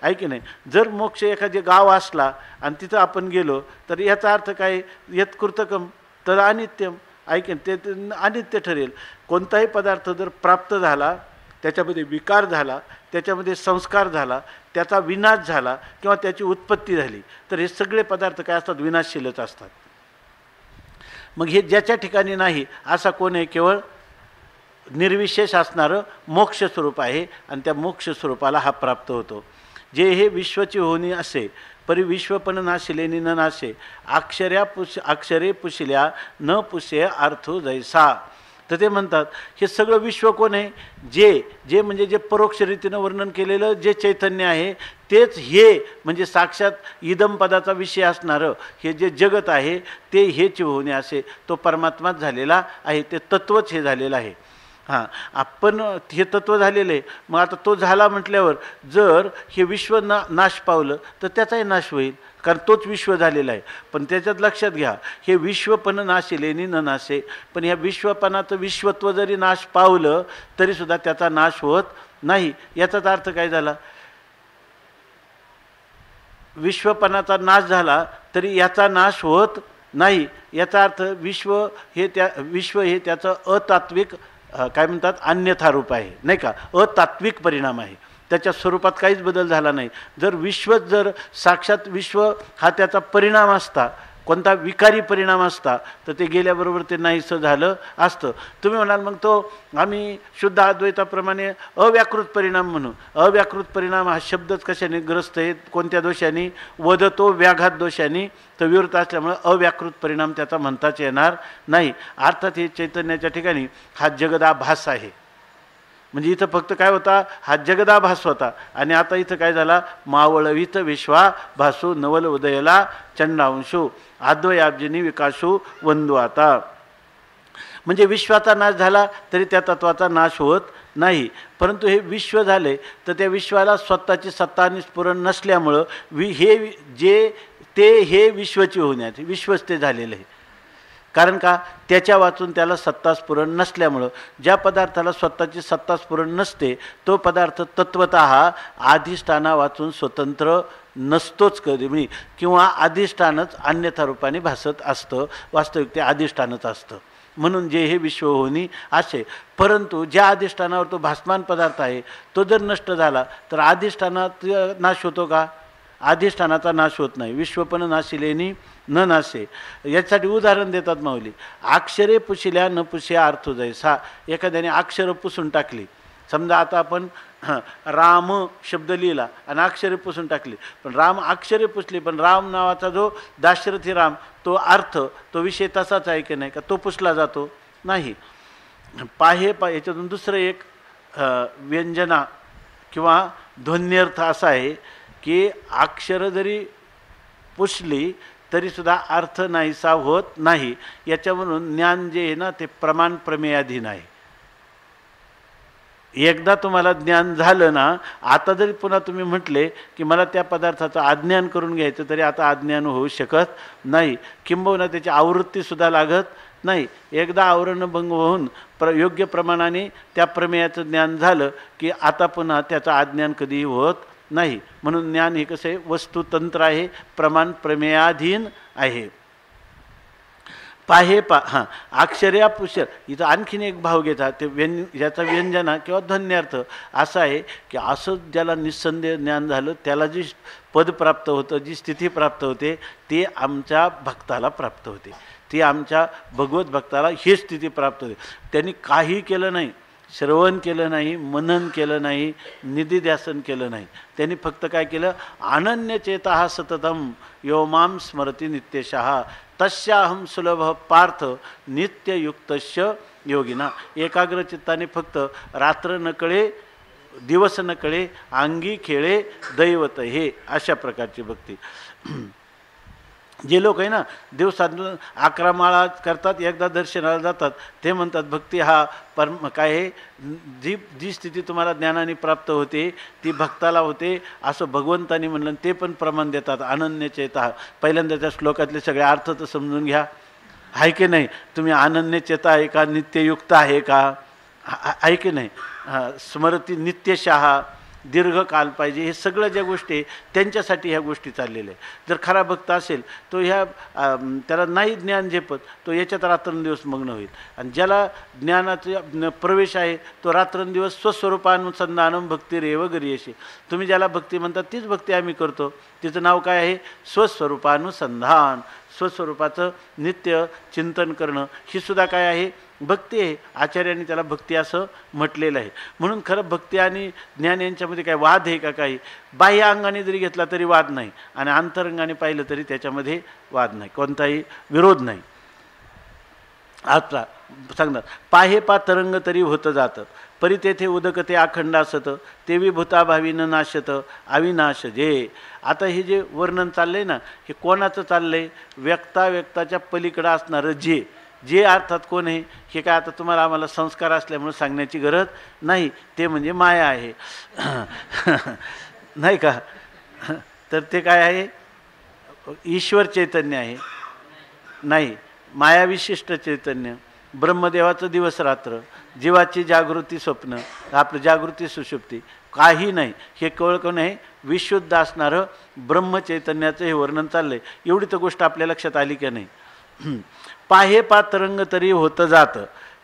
आहे की नाही. जर मोक्ष एखादे गाव असला आणि तिथं आपण गेलो तर याचा अर्थ काय, यत्कृतकम तर अनित्यम आहे की नाही, ते अनित्य ठरेल. कोणताही पदार्थ जर प्राप्त झाला, त्याच्यामध्ये विकार झाला, त्याच्यामध्ये संस्कार झाला, त्याचा विनाश झाला किंवा त्याची उत्पत्ती झाली तर हे सगळे पदार्थ काय असतात, विनाशशीलच असतात. मग हे ज्याच्या ठिकाणी नाही असा कोण आहे, केवळ निर्विशेष असणारं मोक्ष स्वरूप आहे आणि त्या मोक्ष स्वरूपाला हा प्राप्त होतो. जे हे विश्वची होणी असे, परी विश्वपण नाशिलेनी न नाशे, अक्षरे पुशिल्या न पुसे अर्थो जैसा. तर ते म्हणतात हे सगळं विश्व कोण आहे, जे म्हणजे जे परोक्ष रीतीनं वर्णन केलेलं जे चैतन्य आहे तेच हे म्हणजे साक्षात इदम पदाचा विषय असणारं हे जे जगत आहे ते हेच होणे असे तो परमात्माच झालेला आहे. ते तत्वच हे झालेलं आहे. हां, आपण हे तत्व झालेलं आहे. मग आता तो झाला म्हटल्यावर जर हे विश्व नाश पावलं तर त्याचाही नाश होईल, कारण तोच विश्व झालेला आहे. पण त्याच्यात लक्षात घ्या, हे विश्वपण नाशिलेनी न नाशे. पण ह्या विश्वपणाचं विश्वत्व जरी नाश पावलं तरीसुद्धा त्याचा नाश होत नाही. याचाच अर्थ काय झाला, विश्वपणाचा नाश झाला तरी याचा नाश होत नाही. याचा अर्थ विश्व हे त्याचं अतात्विक काय म्हणतात, अन्यथा रूप आहे नाही का, अतात्विक परिणाम आहे. त्याच्या स्वरूपात काहीच बदल झाला नाही. जर विश्व जर साक्षात विश्व हा त्याचा परिणाम असता कोणता विकारी परिणाम असता तर ते गेल्याबरोबर ते नाहीसं झालं असतं. तुम्ही म्हणाल मग तो आम्ही शुद्ध अद्वैताप्रमाणे अव्याकृत परिणाम म्हणू. अव्याकृत परिणाम हा शब्दच कशाने ग्रस्त आहे, कोणत्या दोषाने? वदतो व्याघात दोषाने. तर विवृत असल्यामुळे अव्याकृत परिणाम त्याचा म्हणताच येणार नाही. अर्थात हे चैतन्याच्या ठिकाणी हा जगदाभास आहे. म्हणजे इथं फक्त काय होता, हा जगदाभास होता. आणि आता इथं काय झाला, मावळवित विश्वा भासू नवल उदयला चंडांशू आद्वयाब्जिनी विकासू वंदू. आता म्हणजे विश्वाचा नाश झाला तरी त्या तत्वाचा नाश होत नाही. परंतु हे विश्व झाले तर त्या विश्वाला स्वतःची सत्ता आणि स्फुरण नसल्यामुळं हे विश्वची होण्याचे विश्वच ते झालेलं आहे. कारण का, त्याच्या वाचून त्याला सत्ता स्फुरण नसल्यामुळं. ज्या पदार्थाला स्वतःची सत्ता स्फुरण नसते तो पदार्थ तत्वतः अधिष्ठाना वाचून स्वतंत्र नसतोच कधी, किंवा अधिष्ठानच अन्यथा रूपाने भासत असतं. वास्तविक ते अधिष्ठानच असतं. म्हणून जे हे विश्व होणी असे. परंतु ज्या अधिष्ठानावर तो भासमान पदार्थ आहे तो जर नष्ट झाला तर अधिष्ठानात नाश होतो का? अधिष्ठानाचा नाश होत नाही. विश्व पण नाशिलेनी न नाशे. याच्यासाठी उदाहरण देतात माऊली. अक्षरे पुशिल्या न पुशिया अर्थ जैसा. एखाद्याने अक्षरं पुसून टाकली. समजा आता आपण राम शब्द लिहिला आणि अक्षरे पुसून टाकली, पण राम अक्षरे पुसली, पण राम नावाचा जो दाशरथी राम तो अर्थ तो विषय तसाच आहे की नाही का, तो पुसला जातो नाही. याच्यातून दुसरं एक व्यंजना किंवा ध्वन्यर्थ असा आहे की अक्षर जरी पुसली तरीसुद्धा अर्थ नाहीसा होत नाही. याच्यावरून ज्ञान जे आहे ना ते प्रमाण प्रमेयाधीन आहे. एकदा तुम्हाला ज्ञान झालं ना, आता जरी पुन्हा तुम्ही म्हटले की मला त्या पदार्थाचं अज्ञान करून घ्यायचं तरी आता अज्ञान होऊ शकत नाही. किंबहुना त्याची आवृत्तीसुद्धा लागत नाही. एकदा आवरणभंग होऊन योग्य प्रमाणाने त्या प्रमेयाचं ज्ञान झालं की आता पुन्हा त्याचं अज्ञान कधीही होत नाही. म्हणून ज्ञान हे कसं आहे, वस्तुतंत्र आहे, प्रमाण प्रमेयाधीन आहे. अक्षर्या पुष्यर. इथं आणखीन एक भाव घेतात ते याचा व्यंजना किंवा ध्वन्यार्थ असा आहे की असं ज्याला निस्संदेह ज्ञान झालं त्याला जी पद प्राप्त होतं, जी स्थिती प्राप्त होते ती आमच्या भक्ताला प्राप्त होते. ती आमच्या भगवत भक्ताला ही स्थिती प्राप्त होते. त्यांनी काही केलं नाही, श्रवण केलं नाही, मनन केलं नाही, निधिध्यासन केलं नाही. त्यांनी फक्त काय केलं, अनन्यचेतः सततम यो मां स्मरती नित्यशः तस्याहम सुलभ पार्थ नित्ययुक्तस्य योगिना. एकाग्र चित्ताने फक्त रात्र न कळे दिवस न कळे अंगी खेळे दैवत हे अशा प्रकारची भक्ती. जे लोक आहे ना दिवसातून 11 माळा करतात, एकदा दर्शनाला जातात, ते म्हणतात भक्ती हा काय आहे, जी स्थिती तुम्हाला ज्ञानाने प्राप्त होते ती भक्ताला होते असं भगवंतानी म्हणलं. ते पण प्रमाण देतात अनन्यचेता. पहिल्यांदा त्या श्लोकातले सगळे अर्थ तर समजून घ्या. आहे की नाही? तुम्ही अनन्यचेता आहे का, नित्ययुक्त आहे का, आहे की नाही? स्मरती नित्यशः, दीर्घकाल पाहिजे, हे सगळं ज्या गोष्टी त्यांच्यासाठी ह्या गोष्टी चाललेल्या आहेत. जर खरा भक्त असेल तो त्याला नाही ज्ञान झेपत, तो याच्यात रात्रंदिवस मग्न होईल. आणि ज्याला ज्ञानाचा प्रवेश आहे तो रात्रंदिवस स्वस्वरूपानुसंधानम भक्तिरेव गरीयशी. तुम्ही ज्याला भक्ती म्हणतात तीच भक्ती आम्ही करतो. तिचं नाव काय आहे? स्वस्वरूपानुसंधान. स्वस्वरूपाचं नित्य चिंतन करणं ही सुद्धा काय आहे? भक्ती आहे. आचार्यांनी त्याला भक्ती असं म्हटलेलं आहे. म्हणून खरं भक्ती आणि ज्ञान यांच्यामध्ये काय वाद आहे का? काही बाह्य अंगाने जरी घेतला तरी वाद नाही आणि अंतरंगाने पाहिलं तरी त्याच्यामध्ये वाद नाही, कोणताही विरोध नाही. आता सांगतात पाहे पा तरंग तरी होतं जातं परी तेथे उदकते अखंड असत तेवी भूताभावी न नाशत अविनाश जे. आता हे जे वर्णन चाललंय ना हे कोणाचं चाललंय? व्यक्ताच्या पलीकडं असणारं जे अर्थात कोण आहे हे काय आता तुम्हाला आम्हाला संस्कार असल्यामुळे सांगण्याची गरज नाही. ते म्हणजे माया आहे नाही का? तर ते काय आहे? ईश्वर चैतन्य आहे नाही, मायाविशिष्ट चैतन्य, ब्रह्मदेवाचं दिवस रात्र, जीवाची जागृती स्वप्न, आपलं जागृती सुषुप्ती, काही नाही. हे केवळ कोण आहे? विशुद्ध असणारं ब्रह्मचैतन्याचं हे वर्णन चाललंय. एवढी तर गोष्ट आपल्या लक्षात आली की नाही? पाहे पा तरंग तरी होतं जात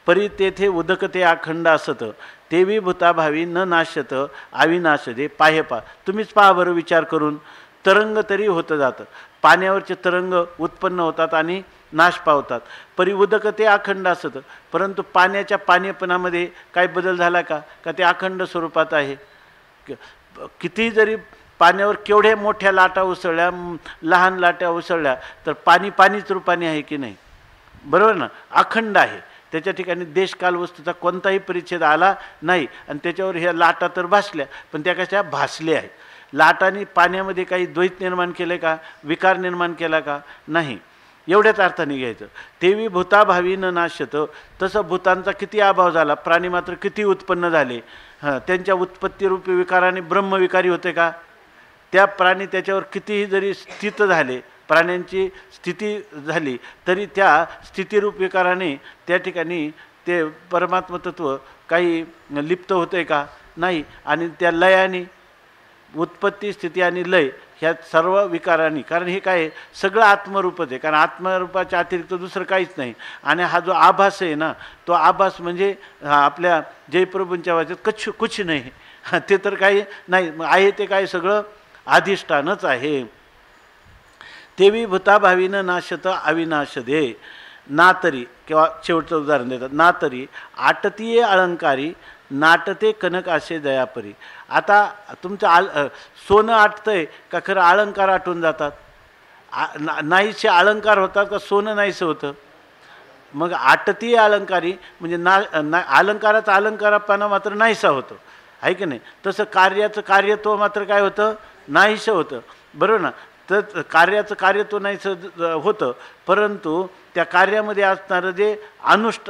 परी तेथे उदकते अखंड असत तेवी भूताभावी न नाशत अविनाश दे. पाहे पा, तुम्हीच पहा बरं विचार करून. तरंग तरी होतं जातं. पाण्यावरचे तरंग उत्पन्न होतात आणि नाश पावतात. परी उदक ते अखंड असतं, परंतु पाण्याच्या पाणीपणामध्ये काय बदल झाला का ते अखंड स्वरूपात आहे. किती जरी पाण्यावर केवढ्या मोठ्या लाटा उसळल्या, लहान लाटा उसळल्या, तर पाणी पाणीच रूपाने आहे की नाही, बरोबर ना, अखंड आहे. त्याच्या ठिकाणी देशकाल वस्तूचा कोणताही परिच्छेद आला नाही. आणि त्याच्यावर ह्या लाटा तर भासल्या, पण त्या कशा भासल्या आहेत. लाटांनी पाण्यामध्ये काही द्वैत निर्माण केले का, विकार निर्माण केला का, नाही. एवढ्याच अर्थाने घ्यायचं. तेवी भूताभावी न नाशत, तसं भूतांचा किती अभाव झाला, प्राणी मात्र किती उत्पन्न झाले, त्यांच्या उत्पत्तीरूपी विकाराने ब्रह्मविकारी होते का, त्या प्राणी त्याच्यावर कितीही जरी स्थित झाले, प्राण्यांची स्थिती झाली, तरी त्या स्थितीरूप विकाराने त्या ठिकाणी ते परमात्म तत्व काही लिप्त होते का, नाही. आणि त्या लयाने उत्पत्ती स्थिती आणि लय ह्या सर्व विकारांनी, कारण हे काय सगळं आत्मरूपच आहे, कारण आत्मरूपाच्या अतिरिक्त दुसरं काहीच नाही. आणि हा जो आभास आहे ना, तो आभास म्हणजे आपल्या जयप्रभूंच्या वाचेत कुछ नाही, ते तर काही नाही आहे, ते काय सगळं अधिष्ठानच आहे. तेवी भूताभावीनं नाशत अविनाश दे ना तरी, किंवा शेवटचं उदाहरण देतात, ना तरी आटतीये अलंकारी नाटते कनक असे दयापरी. आता तुमचं सोनं आटतंय का खरं अलंकार आटून जातात, नाहीसे अलंकार होतात का सोनं नाहीसं होतं. मग आटतीये अलंकारी म्हणजे अलंकाराचा अलंकारापणा मात्र नाहीसा होतो, आहे की नाही. तसं कार्याचं कार्यत्व मात्र काय होतं, नाहीसं होतं, बरोबर ना. तर कार्याचं कार्यत्व नाहीसं होतं, परंतु त्या कार्यामध्ये असणारं जे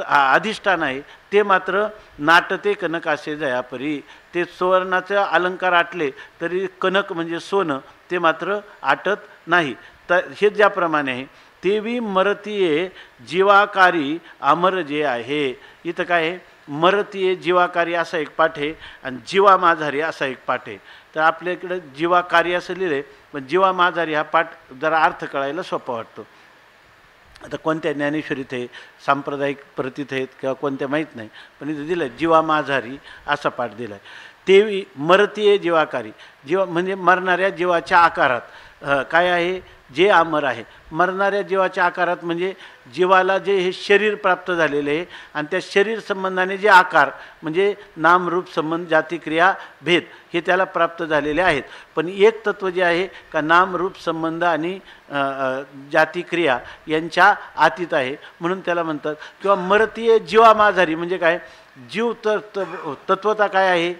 अधिष्ठान आहे ते मात्र नाटते कनक असे जयापरी. ते सुवर्णाचे अलंकार आटले तरी कनक म्हणजे सोनं ते मात्र आटत नाही. तर हे ज्याप्रमाणे आहे, तेवी मरतीये जीवाकारी अमर जे आहे. इथं काय आहे, मरतीये जीवाकारी असा एक पाठ आहे आणि जीवा माझारी असा एक पाठ आहे. तर आपल्या इकडं जीवाकारी असं लिहिलं आहे, पण जीवा माझारी हा पाठ जरा अर्थ कळायला सोपा वाटतो. आता कोणत्या ज्ञानेश्वरीत आहे, सांप्रदायिक प्रतीत आहेत किंवा कोणत्या माहीत नाही, पण इथं दिलं जीवा माझारी असा पाठ दिला आहे. तेवी मरतीये जीवाकारी, जीवा म्हणजे मरणाऱ्या जीवाच्या आकारात काय आहे, जे अमर आहे. मरणाऱ्या जीवाच्या आकारात म्हणजे जीवाला जे हे शरीर प्राप्त झालेले आहे आणि त्या शरीर संबंधाने जे आकार म्हणजे नाम रूप संबंध जाती क्रिया भेद हे त्याला प्राप्त झालेले आहेत. पण एक तत्व जे आहे का नाम रूप संबंध आणि जाती क्रिया यांच्या आतीत आहे, म्हणून त्याला म्हणतात. किंवा मरतीये जीवा माझारी म्हणजे काय, जीव तत्वता काय आहे,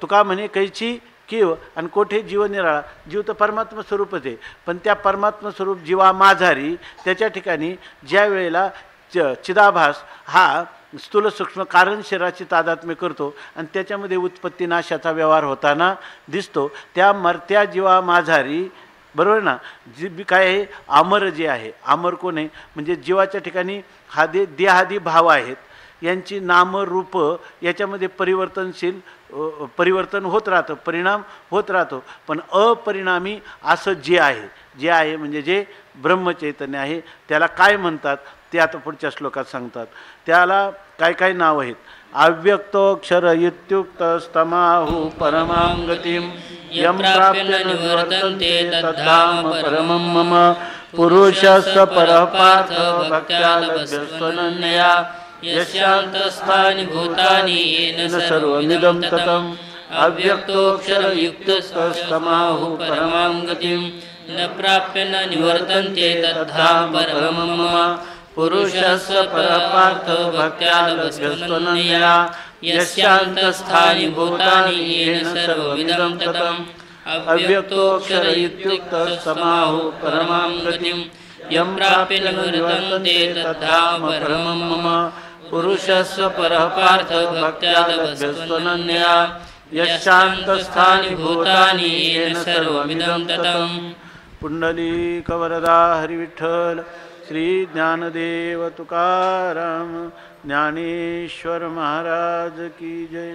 तुका म्हणे कैची किव आणि कोठे जीव निराळा. जीव तर परमात्मा स्वरूपच आहे, पण त्या परमात्मा स्वरूप जीवा माझारी त्याच्या ठिकाणी ज्या वेळेला चिदाभास हा स्थूल सूक्ष्म कारण शरीराची तादात्म्य करतो आणि त्याच्यामध्ये उत्पत्ती नाशाचा व्यवहार होताना दिसतो, त्या मर्त्या जीवा माझारी, बरोबर ना. जी काय आहे, अमर जे आहे, अमर कोण आहे म्हणजे जीवाच्या ठिकाणी हा देहादी भाव आहेत, यांची नामरूप याच्यामध्ये परिवर्तन होत राहतं, परिणाम होत राहतो. पण अपरिणामी असं जे आहे म्हणजे जे ब्रह्मचैतन्य आहे त्याला काय म्हणतात ते आता पुढच्या श्लोकात सांगतात. त्याला काय काय नाव आहेत. अव्यक्तोक्षर इत्युक्तस्तमाहु परमां गतिं यं प्राप्य निवर्तन्ते तद्धाम परमं मम पुरुषस्य परः पार्थ भक्त्या लभ्यस्त्वनन्यया यस्यान्तस्थानि भूतानि येन सर्वमिदं ततं अव्यक्तोऽक्षरयुक्तस्तमाहु परमां गतिं न प्राप्य न निवर्तन्ते तद्धाम परमं मम पुरुषस्य परः पार्थ भक्त्या लभ्यस्त्वनन्यया यस्यान्तस्थानि भूतानि येन सर्वमिदं ततं अव्यक्तोऽक्षरयुक्तस्तमाहु परमां गतिं यं प्राप्य न निवर्तन्ते तद्धाम परमं मम पुरुषस्य परः पार्थ भक्त्या लभ्यस्त्वनन्यया यस्यान्तस्थानि भूतानि येन सर्वमिदं ततं. पुंडलीकवरदा हरिविठ्ठल श्री ज्ञानदेव तुकाराम ज्ञानेश्वर महाराज की जय.